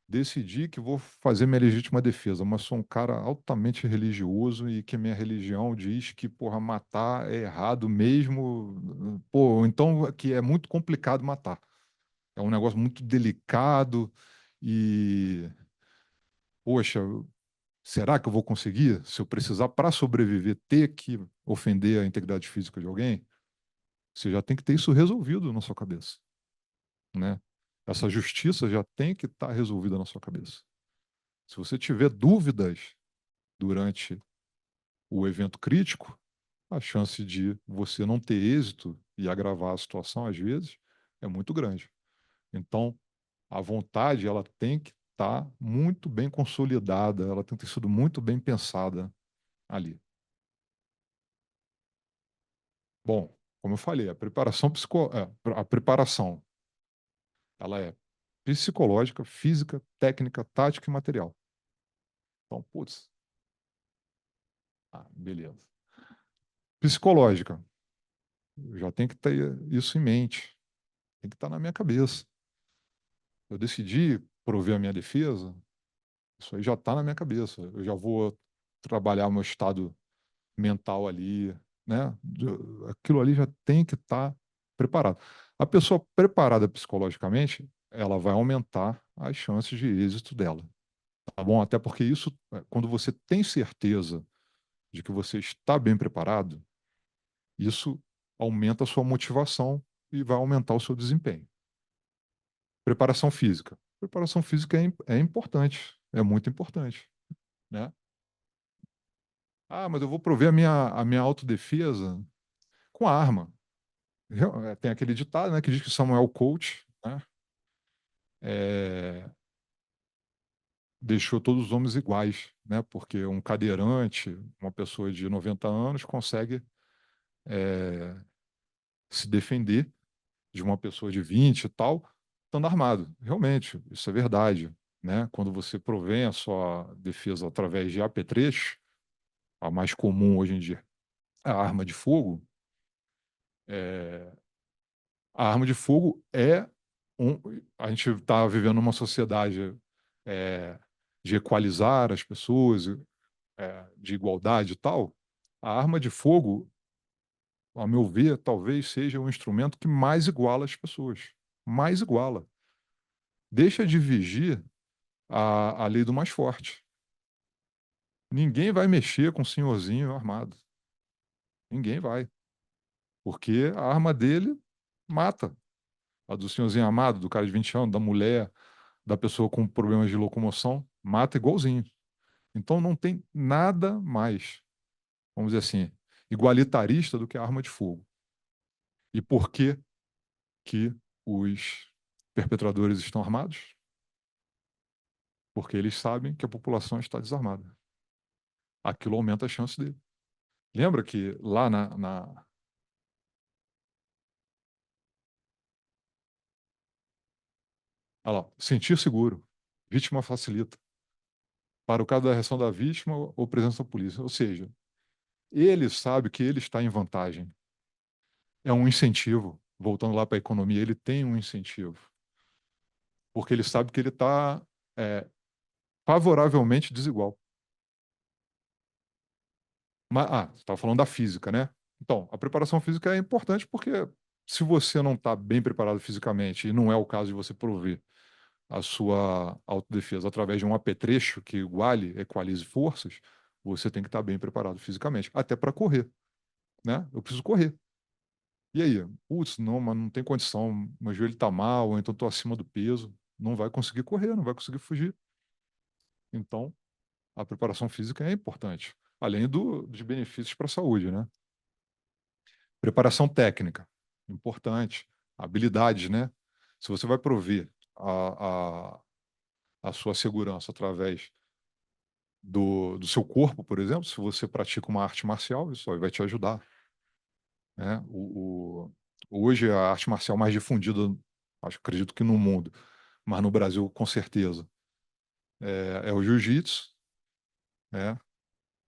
[SPEAKER 2] Decidi que vou fazer minha legítima defesa, mas sou um cara altamente religioso e que minha religião diz que, porra, matar é errado mesmo, pô, então que é muito complicado matar. É um negócio muito delicado e, poxa, será que eu vou conseguir? Se eu precisar, para sobreviver, ter que ofender a integridade física de alguém, você já tem que ter isso resolvido na sua cabeça, né? Essa justiça já tem que estar resolvida na sua cabeça. Se você tiver dúvidas durante o evento crítico, a chance de você não ter êxito e agravar a situação, às vezes, é muito grande. Então, a vontade, ela tem que estar muito bem consolidada, ela tem que ter sido muito bem pensada ali. Bom, como eu falei, a preparação ela é psicológica, física, técnica, tática e material. Então, putz, beleza. Psicológica, eu já tem que ter isso em mente, tem que estar na minha cabeça. Eu decidi prover a minha defesa, isso aí já está na minha cabeça. Eu já vou trabalhar o meu estado mental ali, né? Aquilo ali já tem que estar preparado. A pessoa preparada psicologicamente, ela vai aumentar as chances de êxito dela, tá bom? Até porque isso, quando você tem certeza de que você está bem preparado, isso aumenta a sua motivação e vai aumentar o seu desempenho. Preparação física. Preparação física é importante, é muito importante, né? Mas eu vou prover a minha autodefesa com arma. Tem aquele ditado, né, que diz que Samuel Colt, né, é, deixou todos os homens iguais, né, porque um cadeirante, uma pessoa de 90 anos, consegue é, se defender de uma pessoa de 20 e tal, estando armado. Realmente, isso é verdade. Né? Quando você provém a sua defesa através de apetrechos, a mais comum hoje em dia, a arma de fogo, é, a arma de fogo é um. A gente está vivendo uma sociedade é, de equalizar as pessoas, de igualdade e tal. A arma de fogo, a meu ver, talvez seja o instrumento que mais iguala as pessoas. Mais iguala. Deixa de vigir a lei do mais forte. Ninguém vai mexer com o senhorzinho armado. Ninguém vai. Porque a arma dele mata. A do senhorzinho armado, do cara de 20 anos, da mulher, da pessoa com problemas de locomoção, mata igualzinho. Então não tem nada mais, vamos dizer assim, igualitarista do que a arma de fogo. E por que que os perpetradores estão armados? Porque eles sabem que a população está desarmada. Aquilo aumenta a chance dele. Lembra que lá olha lá, sentir seguro. Vítima facilita. Para o caso da reação da vítima ou presença da polícia. Ou seja, ele sabe que ele está em vantagem. É um incentivo. Voltando lá para a economia, ele tem um incentivo. Porque ele sabe que ele está favoravelmente desigual. Mas, você estava falando da física, né? Então, a preparação física é importante porque se você não está bem preparado fisicamente, e não é o caso de você prover a sua autodefesa através de um apetrecho que equalize forças, você tem que estar bem preparado fisicamente, até para correr, né? Eu preciso correr. E aí? Putz, não, mas não tem condição, meu joelho está mal, ou então estou acima do peso. Não vai conseguir correr, não vai conseguir fugir. Então, a preparação física é importante, além dos benefícios para a saúde, né? Preparação técnica, importante. Habilidades, né? Se você vai prover a sua segurança através do seu corpo, por exemplo, se você pratica uma arte marcial, isso aí vai te ajudar. Né? Hoje, a arte marcial mais difundida, acredito que no mundo, mas no Brasil, com certeza, é o jiu-jitsu. Né?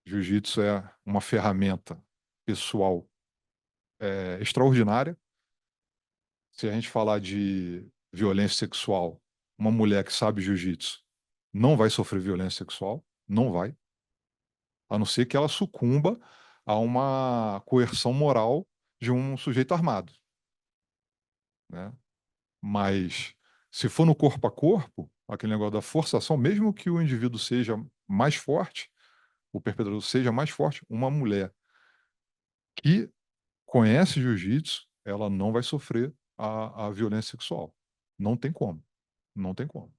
[SPEAKER 2] Jiu-jitsu é uma ferramenta pessoal extraordinária. Se a gente falar de violência sexual, uma mulher que sabe jiu-jitsu não vai sofrer violência sexual, não vai, a não ser que ela sucumba a uma coerção moral de um sujeito armado, né? Mas se for no corpo a corpo, aquele negócio da forçação, mesmo que o indivíduo seja mais forte, o perpetrador seja mais forte, uma mulher que conhece jiu-jitsu, ela não vai sofrer a violência sexual. Não tem como. Não tem como.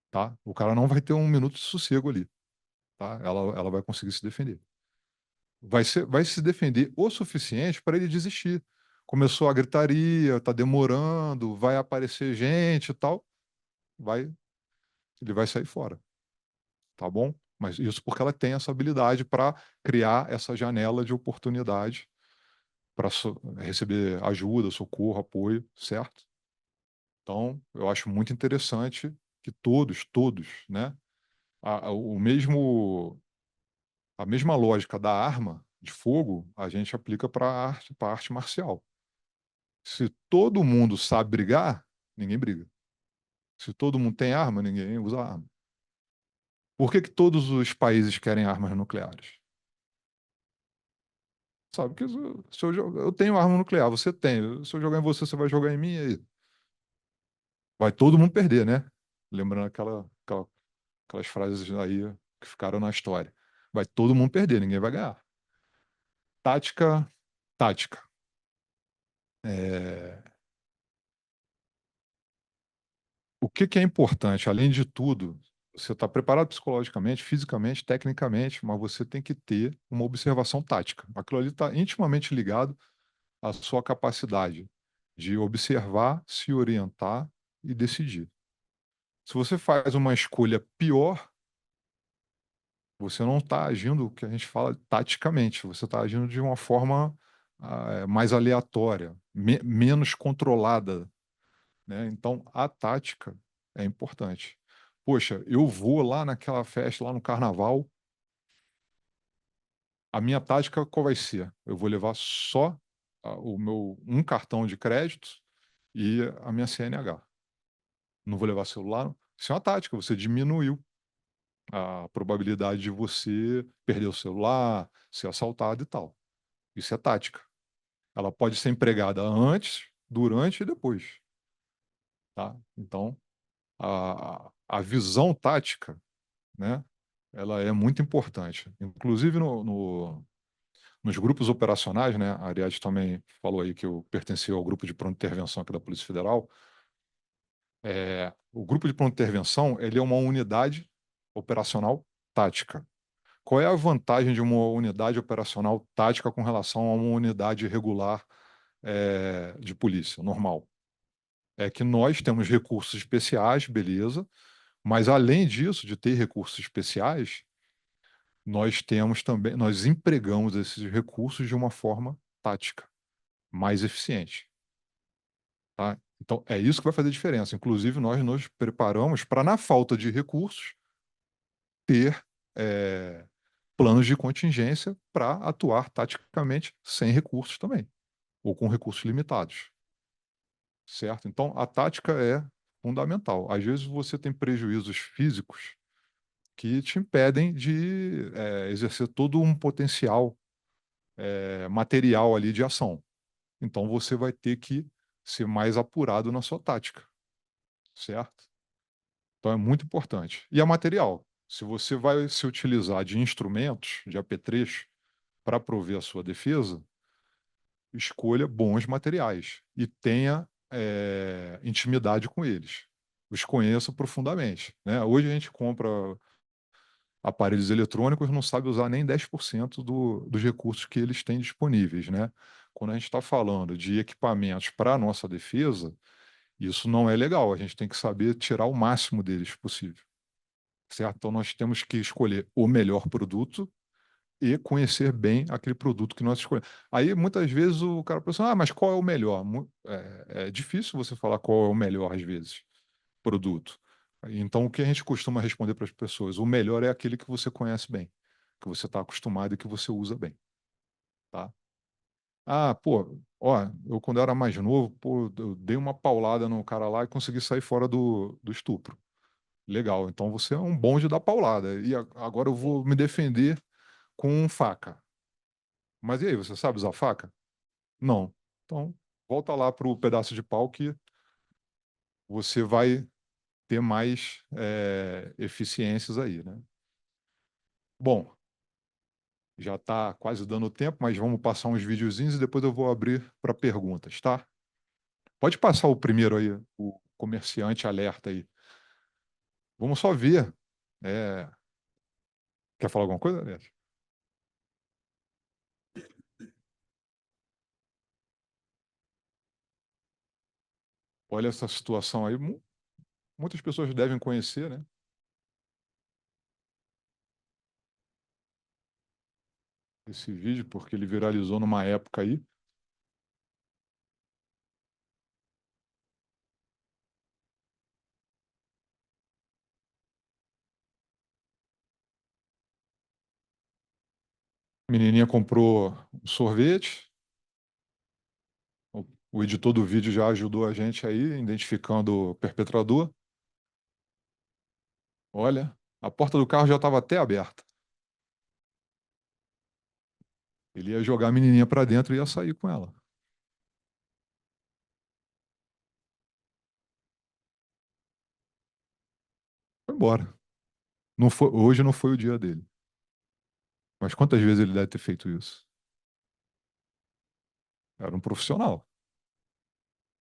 [SPEAKER 2] Tá? O cara não vai ter um minuto de sossego ali. Tá? Ela vai conseguir se defender. Vai se defender o suficiente para ele desistir. Começou a gritaria, tá demorando, vai aparecer gente e tal, vai, ele vai sair fora, tá bom? Mas isso porque ela tem essa habilidade para criar essa janela de oportunidade para receber ajuda, socorro, apoio, certo? Então, eu acho muito interessante que todos, né, o mesmo, a mesma lógica da arma de fogo, a gente aplica para a arte marcial. Se todo mundo sabe brigar, ninguém briga. Se todo mundo tem arma, ninguém usa arma. Por que que todos os países querem armas nucleares? Sabe que se eu tenho arma nuclear, você tem. Se eu jogar em você, você vai jogar em mim, e aí? Vai todo mundo perder, né? Lembrando aquelas frases aí que ficaram na história. Vai todo mundo perder, ninguém vai ganhar. Tática, tática. É, o que que é importante? Além de tudo, você está preparado psicologicamente, fisicamente, tecnicamente, mas você tem que ter uma observação tática. Aquilo ali está intimamente ligado à sua capacidade de observar, se orientar e decidir. Se você faz uma escolha pior, você não está agindo o que a gente fala taticamente, você está agindo de uma forma mais aleatória, menos controlada, né? Então, a tática é importante. Poxa, eu vou lá naquela festa, lá no carnaval, a minha tática qual vai ser? Eu vou levar só o meu um cartão de crédito e a minha CNH. Não vou levar celular. Isso é uma tática, você diminuiu a probabilidade de você perder o celular, ser assaltado e tal. Isso é tática. Ela pode ser empregada antes, durante e depois, tá? Então, a visão tática, né, ela é muito importante. Inclusive nos grupos operacionais, né, a Ariadne também falou aí que eu pertencia ao grupo de pronto intervenção aqui da Polícia Federal. O grupo de pronto intervenção, ele é uma unidade operacional tática. Qual é a vantagem de uma unidade operacional tática com relação a uma unidade regular de polícia, normal? É que nós temos recursos especiais, beleza, mas além disso, de ter recursos especiais, nós temos também, nós empregamos esses recursos de uma forma tática, mais eficiente, tá? Então, é isso que vai fazer diferença. Inclusive, nós nos preparamos para, na falta de recursos, ter eh, planos de contingência para atuar taticamente sem recursos também, ou com recursos limitados, certo? Então, a tática é fundamental. Às vezes você tem prejuízos físicos que te impedem de exercer todo um potencial material ali de ação. Então, você vai ter que ser mais apurado na sua tática, certo? Então, é muito importante. E a material? Se você vai se utilizar de instrumentos, de apetrechos, para prover a sua defesa, escolha bons materiais e tenha intimidade com eles. Os conheça profundamente, né? Hoje a gente compra aparelhos eletrônicos, não sabe usar nem 10% dos recursos que eles têm disponíveis, né? Quando a gente está falando de equipamentos para a nossa defesa, isso não é legal. A gente tem que saber tirar o máximo deles possível, certo? Então nós temos que escolher o melhor produto e conhecer bem aquele produto que nós escolhemos. Aí, muitas vezes, o cara pensa, ah, mas qual é o melhor? É difícil você falar qual é o melhor, às vezes, produto. Então, o que a gente costuma responder para as pessoas? O melhor é aquele que você conhece bem, que você está acostumado e que você usa bem, tá? Ah, pô, ó, eu quando eu era mais novo, pô, eu dei uma paulada no cara lá e consegui sair fora do estupro. Legal, então você é um bom de dar paulada. E agora eu vou me defender com faca. Mas e aí, você sabe usar faca? Não. Então, volta lá para o pedaço de pau que você vai ter mais eficiências aí, né? Bom, já está quase dando tempo, mas vamos passar uns videozinhos e depois eu vou abrir para perguntas, tá? Pode passar o primeiro aí, o comerciante alerta aí. Vamos só ver. É, quer falar alguma coisa, Alex? Olha essa situação aí. Muitas pessoas devem conhecer, né? Esse vídeo, porque ele viralizou numa época aí. Menininha comprou um sorvete. O editor do vídeo já ajudou a gente aí, identificando o perpetrador. Olha, a porta do carro já estava até aberta. Ele ia jogar a menininha para dentro e ia sair com ela. Foi embora. Não foi, hoje não foi o dia dele. Mas quantas vezes ele deve ter feito isso? Era um profissional.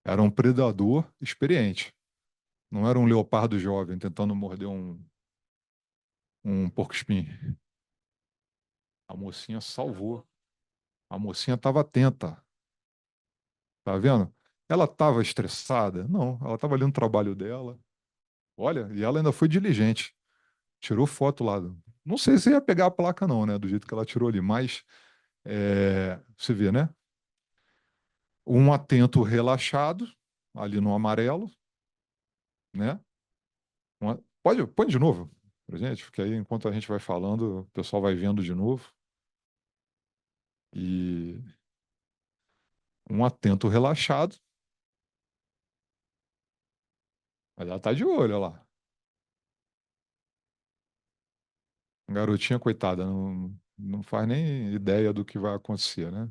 [SPEAKER 2] Era um predador experiente. Não era um leopardo jovem tentando morder um porco-espinho. A mocinha salvou. A mocinha estava atenta. Tá vendo? Ela estava estressada? Não, ela estava ali no trabalho dela. Olha, e ela ainda foi diligente. Tirou foto lá. Não sei se ia pegar a placa, não, né? Do jeito que ela tirou ali, mas você vê, né? Um atento relaxado, ali no amarelo, né? Pode, põe de novo pra gente, porque aí enquanto a gente vai falando, o pessoal vai vendo de novo. E um atento relaxado, mas ela tá de olho, olha lá. A garotinha, coitada, não faz nem ideia do que vai acontecer, né?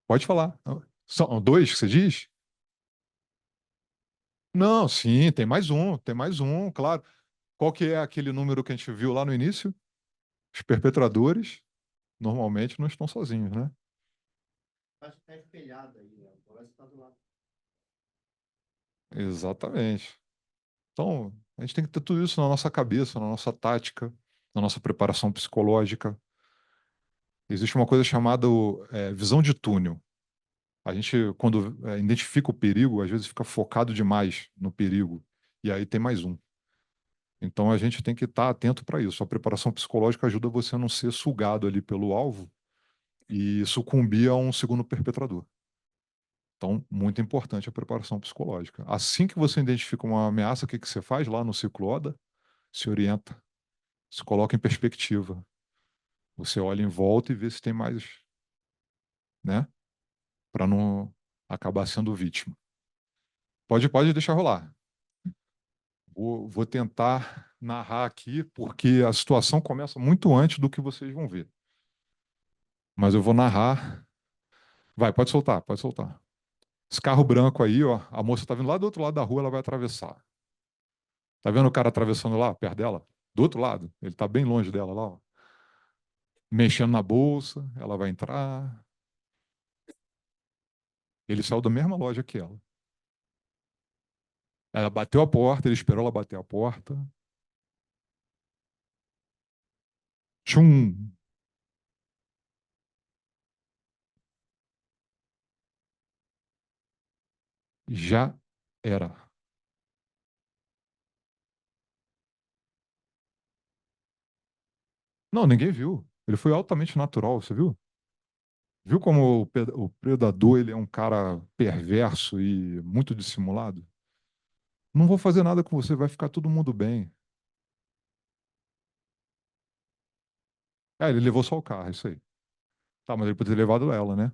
[SPEAKER 2] Pode falar. São dois que você diz? Não, sim, tem mais um, claro. Qual que é aquele número que a gente viu lá no início? Os perpetradores normalmente não estão sozinhos, né?
[SPEAKER 1] Acho que está espelhado aí, né? Parece que tá do lado.
[SPEAKER 2] Exatamente. Então, a gente tem que ter tudo isso na nossa cabeça, na nossa tática, na nossa preparação psicológica. Existe uma coisa chamada visão de túnel. A gente, quando identifica o perigo, às vezes fica focado demais no perigo. E aí tem mais um. Então a gente tem que estar atento para isso. A preparação psicológica ajuda você a não ser sugado ali pelo alvo e sucumbir a um segundo perpetrador. Então, muito importante a preparação psicológica. Assim que você identifica uma ameaça, o que que você faz lá no ciclo ODA? Se orienta, se coloca em perspectiva. Você olha em volta e vê se tem mais, né? Para não acabar sendo vítima. Pode deixar rolar. Vou tentar narrar aqui, porque a situação começa muito antes do que vocês vão ver. Mas eu vou narrar. Vai, pode soltar, pode soltar. Esse carro branco aí, ó, a moça tá vindo lá do outro lado da rua, ela vai atravessar. Tá vendo o cara atravessando lá, perto dela? Do outro lado. Ele tá bem longe dela lá, ó. Mexendo na bolsa, ela vai entrar. Ele saiu da mesma loja que ela. Ela bateu a porta, ele esperou ela bater a porta. Tchum! Já era. Não, ninguém viu. Ele foi altamente natural, você viu? Viu como o predador ele é um cara perverso e muito dissimulado? Não vou fazer nada com você, vai ficar todo mundo bem. Ele levou só o carro, isso aí. Tá, mas ele poderia ter levado ela, né?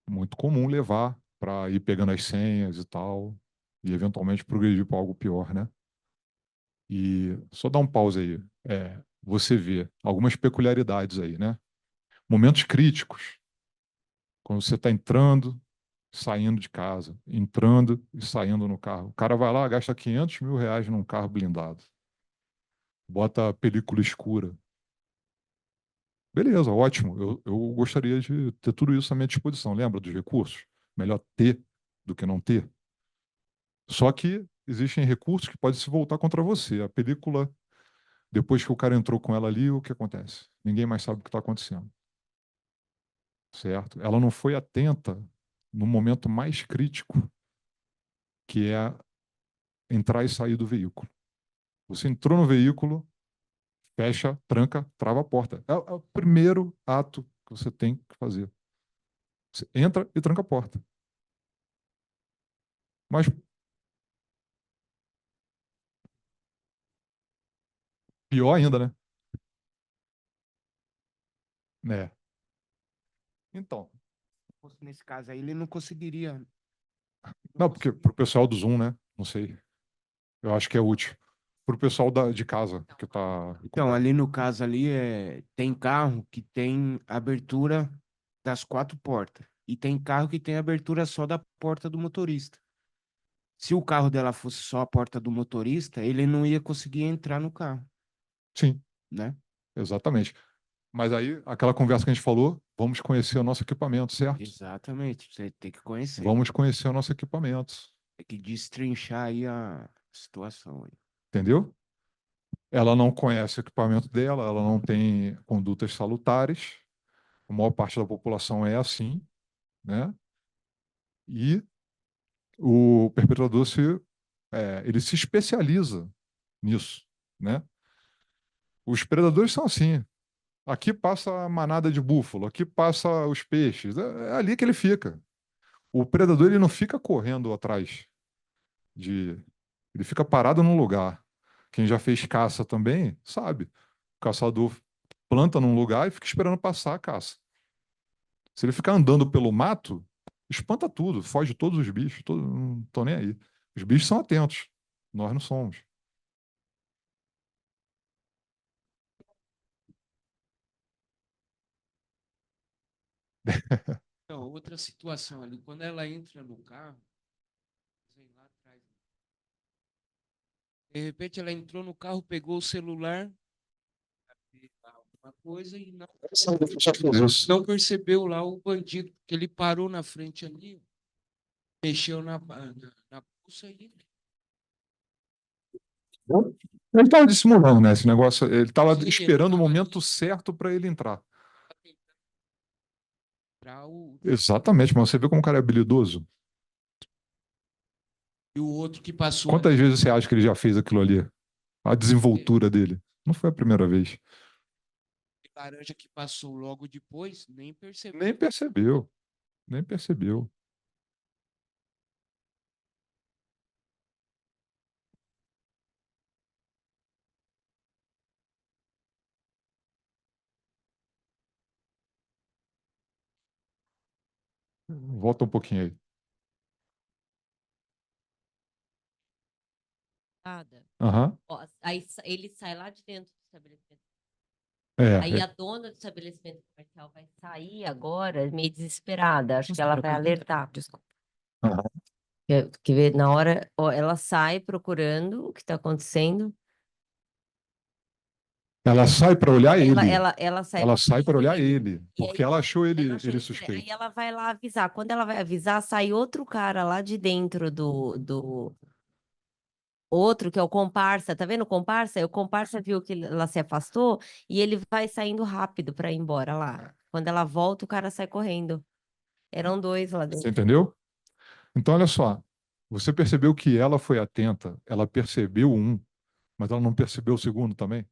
[SPEAKER 2] Muito comum levar para ir pegando as senhas e tal, e eventualmente progredir para algo pior, né? E só dar um pause aí. Você vê algumas peculiaridades aí, né? Momentos críticos, quando você está entrando, saindo de casa, entrando e saindo no carro. O cara vai lá, gasta R$ 500 mil num carro blindado, bota película escura. Beleza, ótimo. Eu gostaria de ter tudo isso à minha disposição. Lembra dos recursos? Melhor ter do que não ter. Só que existem recursos que podem se voltar contra você. A película, depois que o cara entrou com ela ali, o que acontece? Ninguém mais sabe o que está acontecendo, certo? Ela não foi atenta no momento mais crítico, que é entrar e sair do veículo. Você entrou no veículo, fecha, tranca, trava a porta. É o primeiro ato que você tem que fazer. Você entra e tranca a porta. Mas pior ainda, né? É. Então,
[SPEAKER 3] Nesse caso aí, ele não conseguiria. Não
[SPEAKER 2] não, porque pro
[SPEAKER 3] conseguiria.
[SPEAKER 2] pessoal do Zoom, né? Não sei. Eu acho que é útil. Pro pessoal de casa que tá
[SPEAKER 3] Então,
[SPEAKER 2] acompanhando.
[SPEAKER 3] ali no caso ali, tem carro que tem abertura das quatro portas. E tem carro que tem abertura só da porta do motorista. Se o carro dela fosse só a porta do motorista, ele não ia conseguir entrar no carro,
[SPEAKER 2] Sim,
[SPEAKER 3] né?
[SPEAKER 2] exatamente. Mas aí, aquela conversa que a gente falou, vamos conhecer o nosso equipamento, certo?
[SPEAKER 3] Exatamente. Você tem que conhecer.
[SPEAKER 2] Vamos conhecer o nosso equipamento,
[SPEAKER 3] Tem que destrinchar aí a situação aí.
[SPEAKER 2] entendeu? Ela não conhece o equipamento dela, ela não tem condutas salutares, a maior parte da população é assim, né? E o perpetrador ele se especializa nisso, né? Os predadores são assim. Aqui passa a manada de búfalo, aqui passa os peixes. É ali que ele fica. O predador ele não fica correndo atrás de. Ele fica parado num lugar. Quem já fez caça também sabe. O caçador planta num lugar e fica esperando passar a caça. Se ele ficar andando pelo mato, espanta tudo, foge todos os bichos, não estão nem aí. Os bichos são atentos, nós não somos.
[SPEAKER 4] Então, outra situação ali, quando ela entra no carro, sei lá atrás, de repente ela entrou no carro, pegou o celular, alguma coisa e
[SPEAKER 2] Isso.
[SPEAKER 4] não percebeu lá o bandido, que ele parou na frente ali, mexeu na bolsa e
[SPEAKER 2] Ele estava dissimulando, né? Esse negócio, ele estava
[SPEAKER 4] sim, ele
[SPEAKER 2] esperando o
[SPEAKER 4] estava ali
[SPEAKER 2] momento certo para ele entrar.
[SPEAKER 4] para o
[SPEAKER 2] Exatamente, mas você vê como o cara é habilidoso?
[SPEAKER 4] e o outro que passou
[SPEAKER 2] Quantas
[SPEAKER 4] ali,
[SPEAKER 2] vezes você acha que ele já fez aquilo ali? A desenvoltura dele. Não foi a primeira vez.
[SPEAKER 4] laranja que passou logo depois, nem percebeu.
[SPEAKER 2] Nem percebeu, nem percebeu. Volta um pouquinho aí.
[SPEAKER 5] Nada.
[SPEAKER 2] Aham.
[SPEAKER 5] Ó, aí ele sai lá de dentro do estabelecimento.
[SPEAKER 2] É,
[SPEAKER 5] Aí a dona do estabelecimento comercial vai sair agora, meio desesperada. Acho que ela vai alertar. Desculpa.
[SPEAKER 2] aham.
[SPEAKER 5] Quer ver, na hora, ó, ela sai procurando o que está acontecendo.
[SPEAKER 2] Ela sai para olhar
[SPEAKER 5] Ela,
[SPEAKER 2] ele.
[SPEAKER 5] ela, ela sai
[SPEAKER 2] Ela sai para
[SPEAKER 5] procurando
[SPEAKER 2] olhar
[SPEAKER 5] ele.
[SPEAKER 2] ele,
[SPEAKER 5] E
[SPEAKER 2] porque
[SPEAKER 5] aí,
[SPEAKER 2] ela achou ele,
[SPEAKER 5] ela achou
[SPEAKER 2] ele
[SPEAKER 5] ele estranho. Aí
[SPEAKER 2] suspeito.
[SPEAKER 5] ela vai lá avisar. Quando ela vai avisar, sai outro cara lá de dentro do outro, que é o comparsa. Tá vendo o comparsa? O comparsa viu que ela se afastou e ele vai saindo rápido para ir embora lá. Quando ela volta, o cara sai correndo. Eram dois lá
[SPEAKER 2] Você
[SPEAKER 5] dentro.
[SPEAKER 2] entendeu? Então, olha só. Você percebeu que ela foi atenta, ela percebeu um, mas ela não percebeu o segundo também?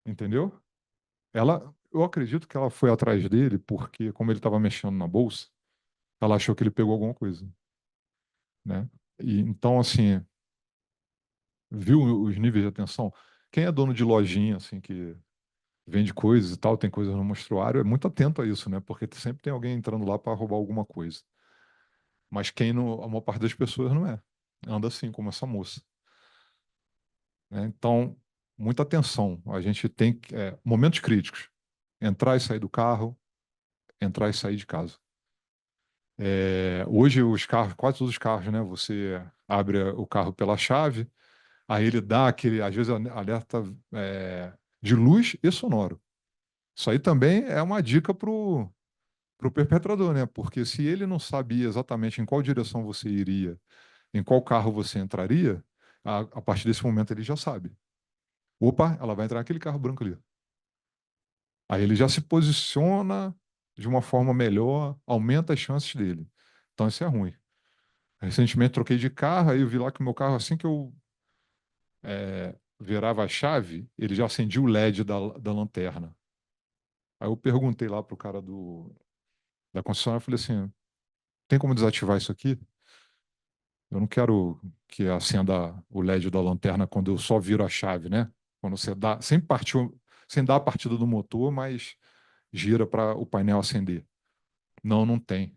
[SPEAKER 2] Entendeu? Eu acredito que ela foi atrás dele porque, como ele estava mexendo na bolsa, ela achou que ele pegou alguma coisa, né? E então, assim, viu os níveis de atenção? Quem é dono de lojinha, assim, que vende coisas e tal, tem coisas no mostruário, é muito atento a isso, né? Porque sempre tem alguém entrando lá para roubar alguma coisa. Mas quem não, a maior parte das pessoas não é. Anda assim, como essa moça, né? Então, muita atenção. A gente tem momentos críticos. Entrar e sair do carro, entrar e sair de casa. Hoje os carros, quase todos os carros, né? Você abre o carro pela chave, aí ele dá aquele, às vezes, alerta de luz e sonoro. Isso aí também é uma dica pro perpetrador, né? Porque se ele não sabia exatamente em qual direção você iria, em qual carro você entraria, a partir desse momento ele já sabe. Opa, ela vai entrar naquele carro branco ali. Aí ele já se posiciona de uma forma melhor, aumenta as chances dele. Então isso é ruim. Recentemente troquei de carro, aí eu vi lá que o meu carro, assim que eu virava a chave, ele já acendia o LED da lanterna. Aí eu perguntei lá pro cara Da concessionária, eu falei assim, tem como desativar isso aqui? Eu não quero que acenda o LED da lanterna quando eu só viro a chave, né? Quando você dá, sem dar a partida do motor, mas gira para o painel acender. Não, não tem.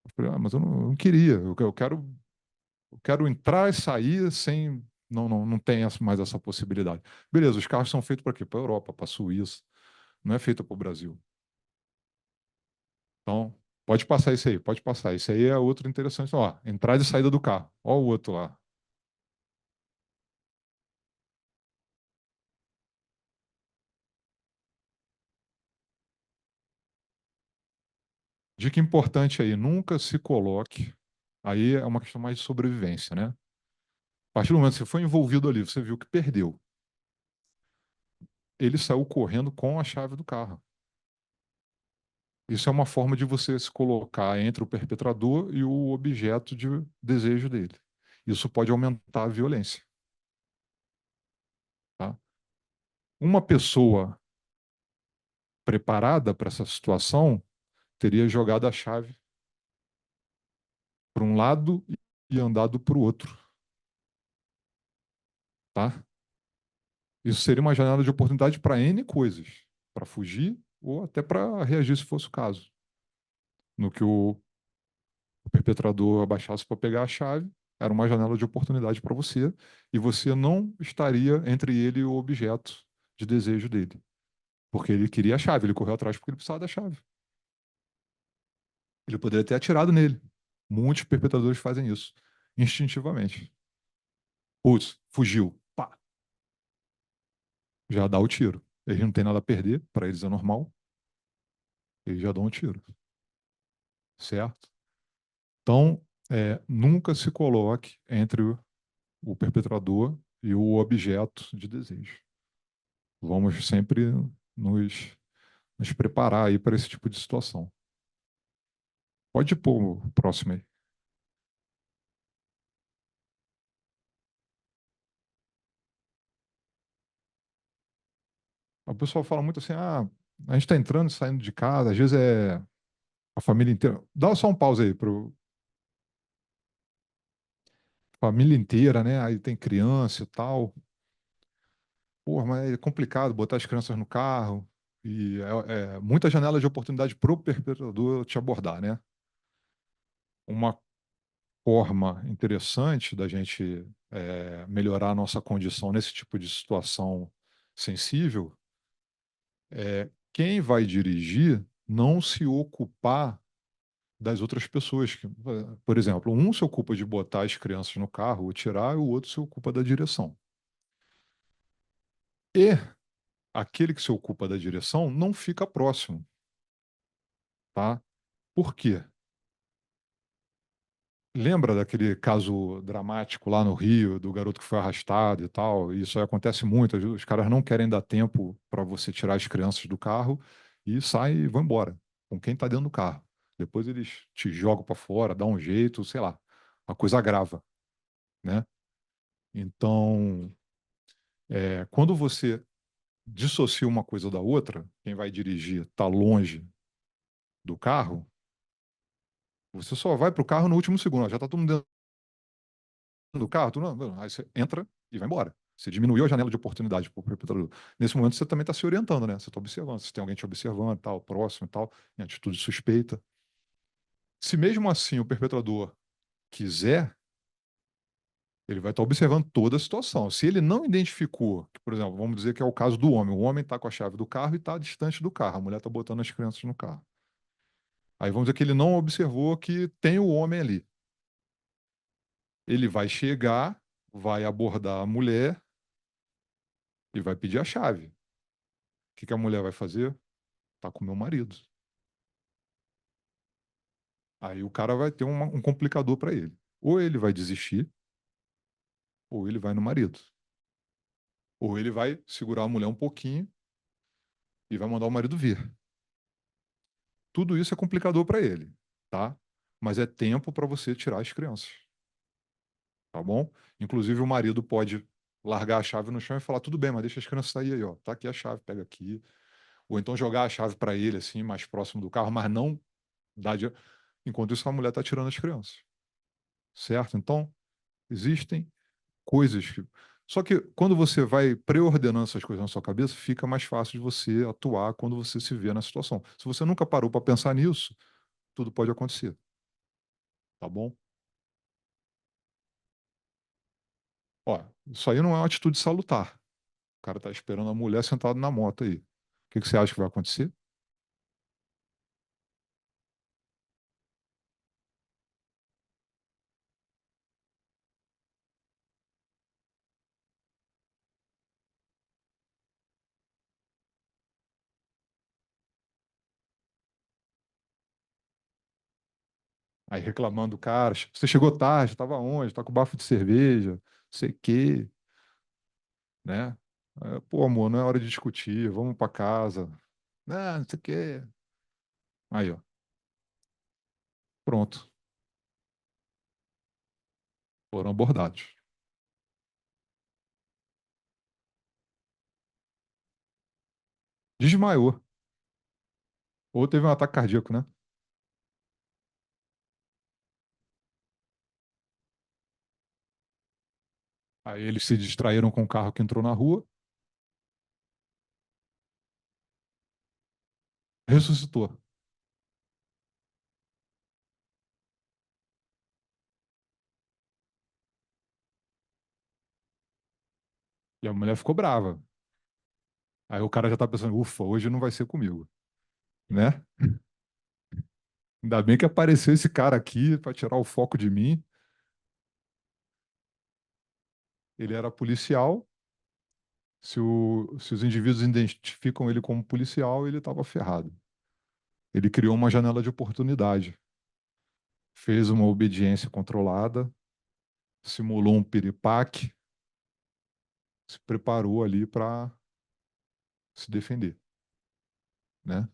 [SPEAKER 2] Eu falei, mas eu não queria. Eu quero entrar e sair sem. Não, não, não tem mais essa possibilidade. Beleza, os carros são feitos para quê? Para a Europa, para a Suíça. Não é feito para o Brasil. Então, pode passar isso aí, pode passar. Isso aí é outro interessante. Ó, entrada e saída do carro. Ó o outro lá. Dica importante aí, nunca se coloque. Aí é uma questão mais de sobrevivência, né? A partir do momento que você foi envolvido ali, você viu que perdeu. Ele saiu correndo com a chave do carro. Isso é uma forma de você se colocar entre o perpetrador e o objeto de desejo dele. Isso pode aumentar a violência. Tá? Uma pessoa preparada para essa situação teria jogado a chave para um lado e andado para o outro. Tá? Isso seria uma janela de oportunidade para N coisas, para fugir ou até para reagir se fosse o caso. No que o perpetrador abaixasse para pegar a chave, era uma janela de oportunidade para você e você não estaria entre ele e o objeto de desejo dele. Porque ele queria a chave, ele correu atrás porque ele precisava da chave. Ele poderia ter atirado nele. Muitos perpetradores fazem isso, instintivamente. Putz, fugiu. Pá, já dá o tiro. Eles não têm nada a perder, para eles é normal. Eles já dão um tiro. Certo? Então, nunca se coloque entre o perpetrador e o objeto de desejo. Vamos sempre nos preparar aí para esse tipo de situação. Pode pôr o próximo aí. O pessoal fala muito assim, a gente está entrando e saindo de casa, às vezes é a família inteira. Dá só um pause aí para família inteira, né? Aí tem criança e tal. Porra, mas é complicado botar as crianças no carro e é muita janela de oportunidade para o perpetrador te abordar, né? Uma forma interessante da gente melhorar a nossa condição nesse tipo de situação sensível é quem vai dirigir não se ocupar das outras pessoas. Por exemplo, um se ocupa de botar as crianças no carro ou tirar, e o outro se ocupa da direção. E aquele que se ocupa da direção não fica próximo, tá? Por quê? Lembra daquele caso dramático lá no Rio, do garoto que foi arrastado e tal? Isso aí acontece muito. Os caras não querem dar tempo para você tirar as crianças do carro e sai e vão embora com quem está dentro do carro. Depois eles te jogam para fora, dá um jeito, sei lá. A coisa agrava, né? Então, quando você dissocia uma coisa da outra, quem vai dirigir está longe do carro, você só vai para o carro no último segundo. Ó, já está todo mundo dentro do carro, aí você entra e vai embora. Você diminuiu a janela de oportunidade para o perpetrador. Nesse momento, você também está se orientando, né? Você está observando, se tem alguém te observando, tal, próximo e tal, em atitude suspeita. Se mesmo assim o perpetrador quiser, ele vai estar observando toda a situação. Se ele não identificou, por exemplo, vamos dizer que é o caso do homem. O homem está com a chave do carro e está distante do carro. A mulher está botando as crianças no carro. Aí vamos dizer que ele não observou que tem o homem ali. Ele vai chegar, vai abordar a mulher e vai pedir a chave. O que a mulher vai fazer? Tá com meu marido. Aí o cara vai ter um complicador para ele. Ou ele vai desistir, ou ele vai no marido. Ou ele vai segurar a mulher um pouquinho e vai mandar o marido vir. Tudo isso é complicador para ele, tá? Mas é tempo para você tirar as crianças, tá bom? Inclusive o marido pode largar a chave no chão e falar: tudo bem, mas deixa as crianças sair aí, ó. Tá aqui a chave, pega aqui. Ou então jogar a chave para ele, assim, mais próximo do carro, mas não dar de... Enquanto isso, a mulher está tirando as crianças. Certo? Então, existem coisas que... Só que quando você vai pré-ordenando essas coisas na sua cabeça, fica mais fácil de você atuar quando você se vê na situação. Se você nunca parou para pensar nisso, tudo pode acontecer. Tá bom? Ó, isso aí não é uma atitude salutar. O cara tá esperando a mulher sentado na moto aí. O que que você acha que vai acontecer? Aí reclamando do cara, você chegou tarde, estava onde? Tá com bafo de cerveja, sei que, né? Pô, amor, não é hora de discutir, vamos para casa. Não sei o quê. Aí, ó, pronto, foram abordados. Desmaiou. Ou teve um ataque cardíaco, né? Aí eles se distraíram com o carro que entrou na rua, ressuscitou. E a mulher ficou brava. Aí o cara já tá pensando, ufa, hoje não vai ser comigo, né? Ainda bem que apareceu esse cara aqui para tirar o foco de mim. Ele era policial. Se os indivíduos identificam ele como policial, ele estava ferrado. Ele criou uma janela de oportunidade, fez uma obediência controlada, simulou um piripaque, se preparou ali para se defender, né?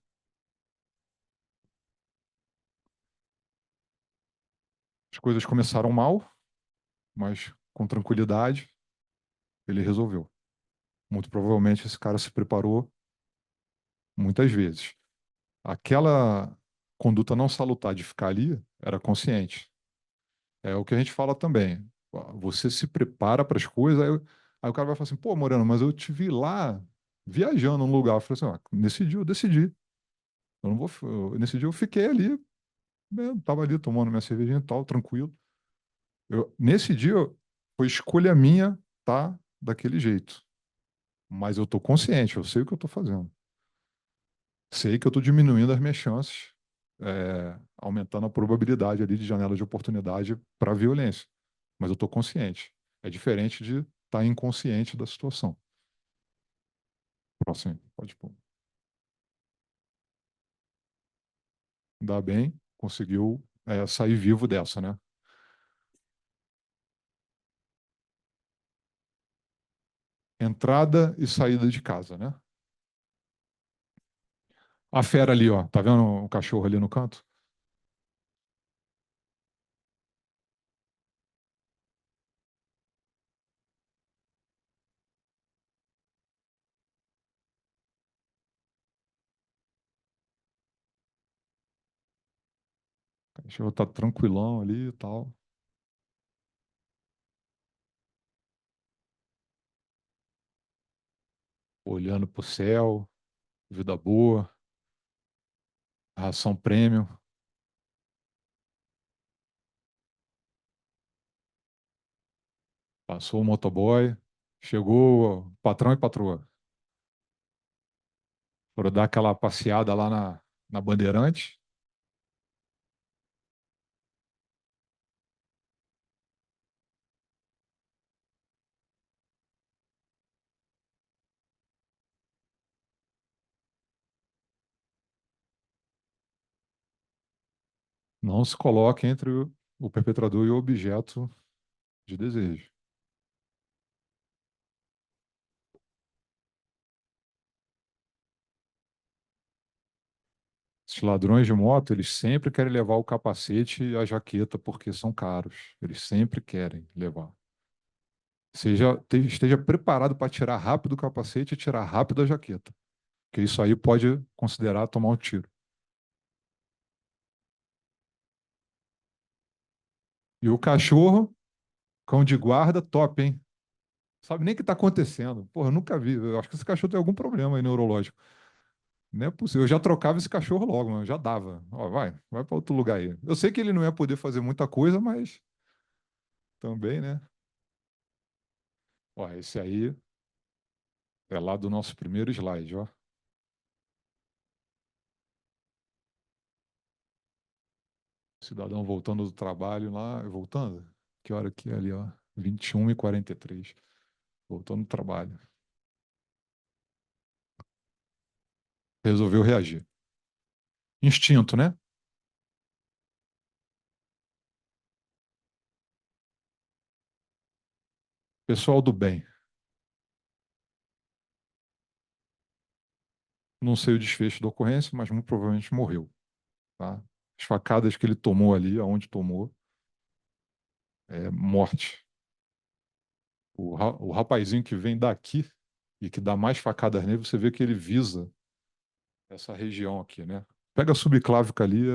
[SPEAKER 2] As coisas começaram mal, mas com tranquilidade ele resolveu. Muito provavelmente esse cara se preparou muitas vezes. Aquela conduta não salutar de ficar ali era consciente. É o que a gente fala também. Você se prepara para as coisas, aí o cara vai falar assim: pô, Moreno, mas eu te vi lá viajando num lugar. Eu falei assim: nesse dia eu decidi. Eu não vou, nesse dia eu fiquei ali, né, tava ali tomando minha cervejinha e tal, tranquilo. Nesse dia foi escolha minha tá daquele jeito. Mas eu tô consciente, eu sei o que eu tô fazendo. Sei que eu tô diminuindo as minhas chances, aumentando a probabilidade ali de janela de oportunidade para violência. Mas eu tô consciente. É diferente de estar inconsciente da situação. Próximo, pode pôr. Ainda bem, conseguiu sair vivo dessa, né? Entrada e saída de casa, né? A fera ali, ó, tá vendo o cachorro ali no canto? O cachorro tá tranquilão ali e tal, olhando pro céu, vida boa, ração premium. Passou o motoboy, chegou o patrão e patroa. Foram dar aquela passeada lá na Bandeirante. Não se coloque entre o perpetrador e o objeto de desejo. Esses ladrões de moto, eles sempre querem levar o capacete e a jaqueta porque são caros. Eles sempre querem levar. Esteja preparado para tirar rápido o capacete e tirar rápido a jaqueta. Porque isso aí pode considerar tomar um tiro. E o cachorro, cão de guarda, top, hein? Sabe nem o que está acontecendo. Porra, eu nunca vi. Eu acho que esse cachorro tem algum problema aí neurológico. Não é possível. Eu já trocava esse cachorro logo, mano. Já dava. Ó, vai para outro lugar aí. Eu sei que ele não ia poder fazer muita coisa, mas também, né? Ó, esse aí é lá do nosso primeiro slide, ó. Cidadão voltando do trabalho lá, voltando? Que hora que é ali, ó? 21h43. Voltando do trabalho. Resolveu reagir. Instinto, né? Pessoal do bem. Não sei o desfecho da ocorrência, mas muito provavelmente morreu. Tá? As facadas que ele tomou ali, aonde tomou, é morte. O rapazinho que vem daqui e que dá mais facadas nele, você vê que ele visa essa região aqui, né? Pega a subclávica ali,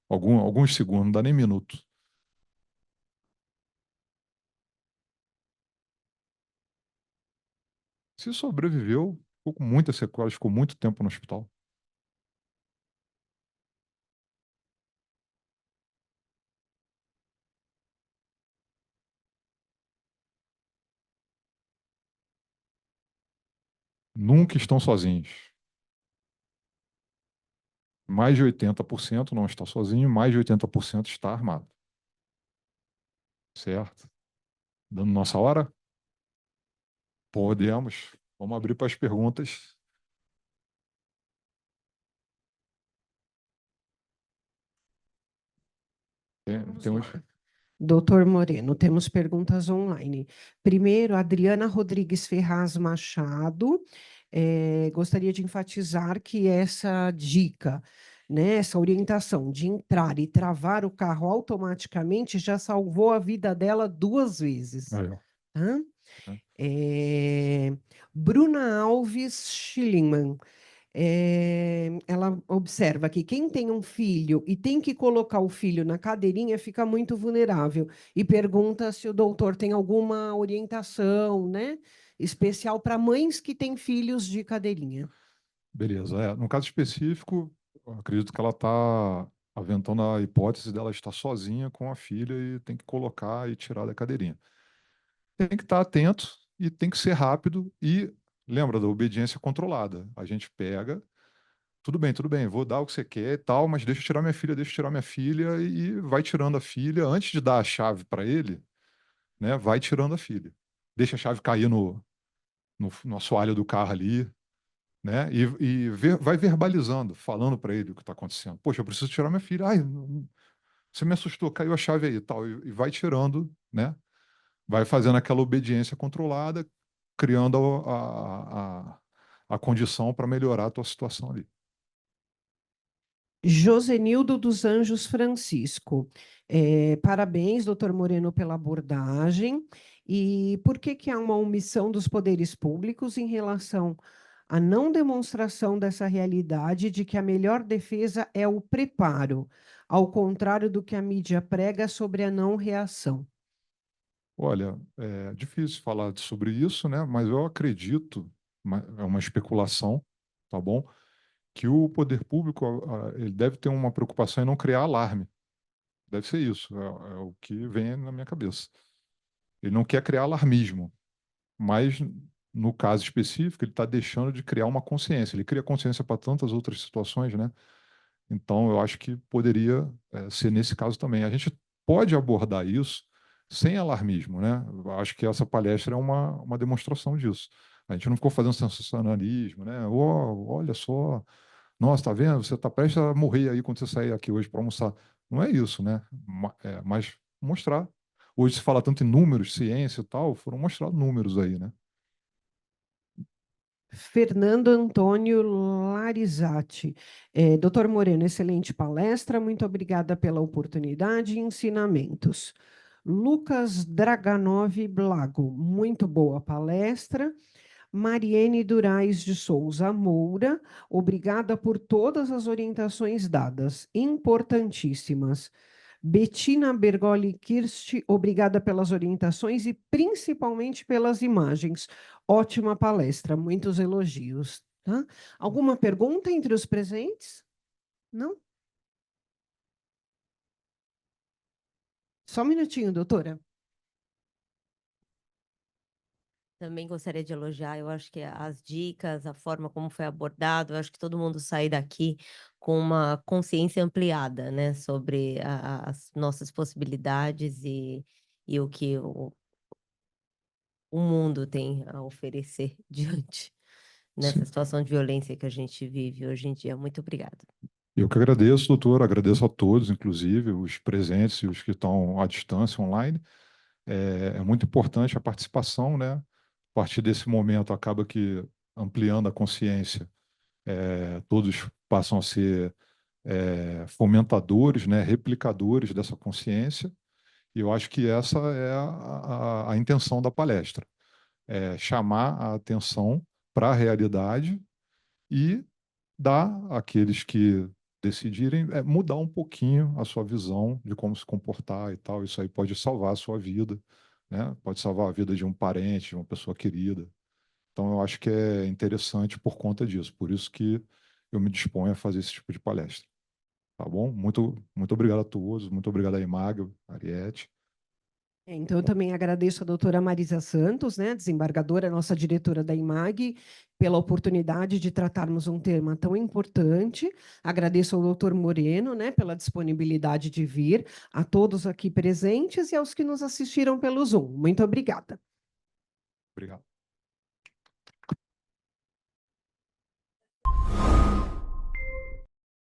[SPEAKER 2] alguns segundos, não dá nem minuto. Se sobreviveu, ficou com muitas sequelas, ficou muito tempo no hospital. Nunca estão sozinhos. Mais de 80% não está sozinho, mais de 80% está armado. Certo? Dando nossa hora? Podemos. Vamos abrir para as perguntas. Temos...
[SPEAKER 1] Doutor Moreno, temos perguntas online. Primeiro, Adriana Rodrigues Ferraz Machado, gostaria de enfatizar que essa dica, né, essa orientação de entrar e travar o carro automaticamente já salvou a vida dela 2 vezes.
[SPEAKER 2] Aí, ó.
[SPEAKER 1] Tá?
[SPEAKER 2] É.
[SPEAKER 1] Bruna Alves Schillingman, ela observa que quem tem um filho e tem que colocar o filho na cadeirinha fica muito vulnerável e pergunta se o doutor tem alguma orientação, né, especial para mães que têm filhos de cadeirinha.
[SPEAKER 2] Beleza. No caso específico, eu acredito que ela está aventando a hipótese dela estar sozinha com a filha e tem que colocar e tirar da cadeirinha. Tem que estar atento e tem que ser rápido e lembra da obediência controlada. A gente pega, tudo bem, vou dar o que você quer e tal, mas deixa eu tirar minha filha e vai tirando a filha antes de dar a chave para ele, né? Vai tirando a filha. Deixa a chave cair no assoalho do carro ali, né? Vai verbalizando, falando para ele o que está acontecendo. Poxa, eu preciso tirar minha filha. Ai, você me assustou, caiu a chave aí e tal. E vai tirando, né? Vai fazendo aquela obediência controlada, criando a condição para melhorar a tua situação ali.
[SPEAKER 1] Josenildo dos Anjos Francisco. Parabéns, doutor Moreno, pela abordagem. E por que há uma omissão dos poderes públicos em relação à não demonstração dessa realidade de que a melhor defesa é o preparo, ao contrário do que a mídia prega sobre a não reação?
[SPEAKER 2] Olha, é difícil falar sobre isso, né? Mas eu acredito, é uma especulação, tá bom? Que o poder público ele deve ter uma preocupação em não criar alarme. Deve ser isso, é o que vem na minha cabeça. Ele não quer criar alarmismo, mas no caso específico ele está deixando de criar uma consciência. Ele cria consciência para tantas outras situações, né? Então eu acho que poderia ser nesse caso também. A gente pode abordar isso sem alarmismo, né? Eu acho que essa palestra é uma demonstração disso. A gente não ficou fazendo sensacionalismo, né? Olha só, nossa, tá vendo? Você está prestes a morrer aí quando você sair aqui hoje para almoçar. Não é isso, né? Mas mostrar. Hoje se fala tanto em números, ciência e tal, foram mostrados números aí, né?
[SPEAKER 1] Fernando Antônio Larizati. Doutor Moreno, excelente palestra, muito obrigada pela oportunidade e ensinamentos. Lucas Draganov Blago, muito boa palestra. Mariene Durais de Souza Moura, obrigada por todas as orientações dadas, importantíssimas. Bettina Bergoli Kirst, obrigada pelas orientações e principalmente pelas imagens. Ótima palestra, muitos elogios. Tá? Alguma pergunta entre os presentes? Não? Só um minutinho, doutora.
[SPEAKER 5] Também gostaria de elogiar, eu acho que as dicas, a forma como foi abordado, eu acho que todo mundo sai daqui com uma consciência ampliada, né, sobre as nossas possibilidades e o que o mundo tem a oferecer diante nessa
[SPEAKER 2] Sim.
[SPEAKER 5] situação de violência que a gente vive hoje em dia. Muito obrigada.
[SPEAKER 2] Eu que agradeço, doutor, agradeço a todos, inclusive os presentes e os que estão à distância, online. É muito importante a participação, né? A partir desse momento, acaba que ampliando a consciência, todos passam a ser fomentadores, né? Replicadores dessa consciência, e eu acho que essa é a intenção da palestra, chamar a atenção para a realidade e dar àqueles que decidirem mudar um pouquinho a sua visão de como se comportar e tal. Isso aí pode salvar a sua vida, né? Pode salvar a vida de um parente, de uma pessoa querida. Então, eu acho que é interessante por conta disso. Por isso que eu me disponho a fazer esse tipo de palestra. Tá bom? Muito, muito obrigado a todos. Muito obrigado a Imag, Ariete.
[SPEAKER 1] Então, eu também agradeço a doutora Marisa Santos, né, desembargadora, nossa diretora da IMAG, pela oportunidade de tratarmos um tema tão importante. Agradeço ao doutor Moreno, né, pela disponibilidade de vir, a todos aqui presentes e aos que nos assistiram pelo Zoom. Muito obrigada.
[SPEAKER 2] Obrigado.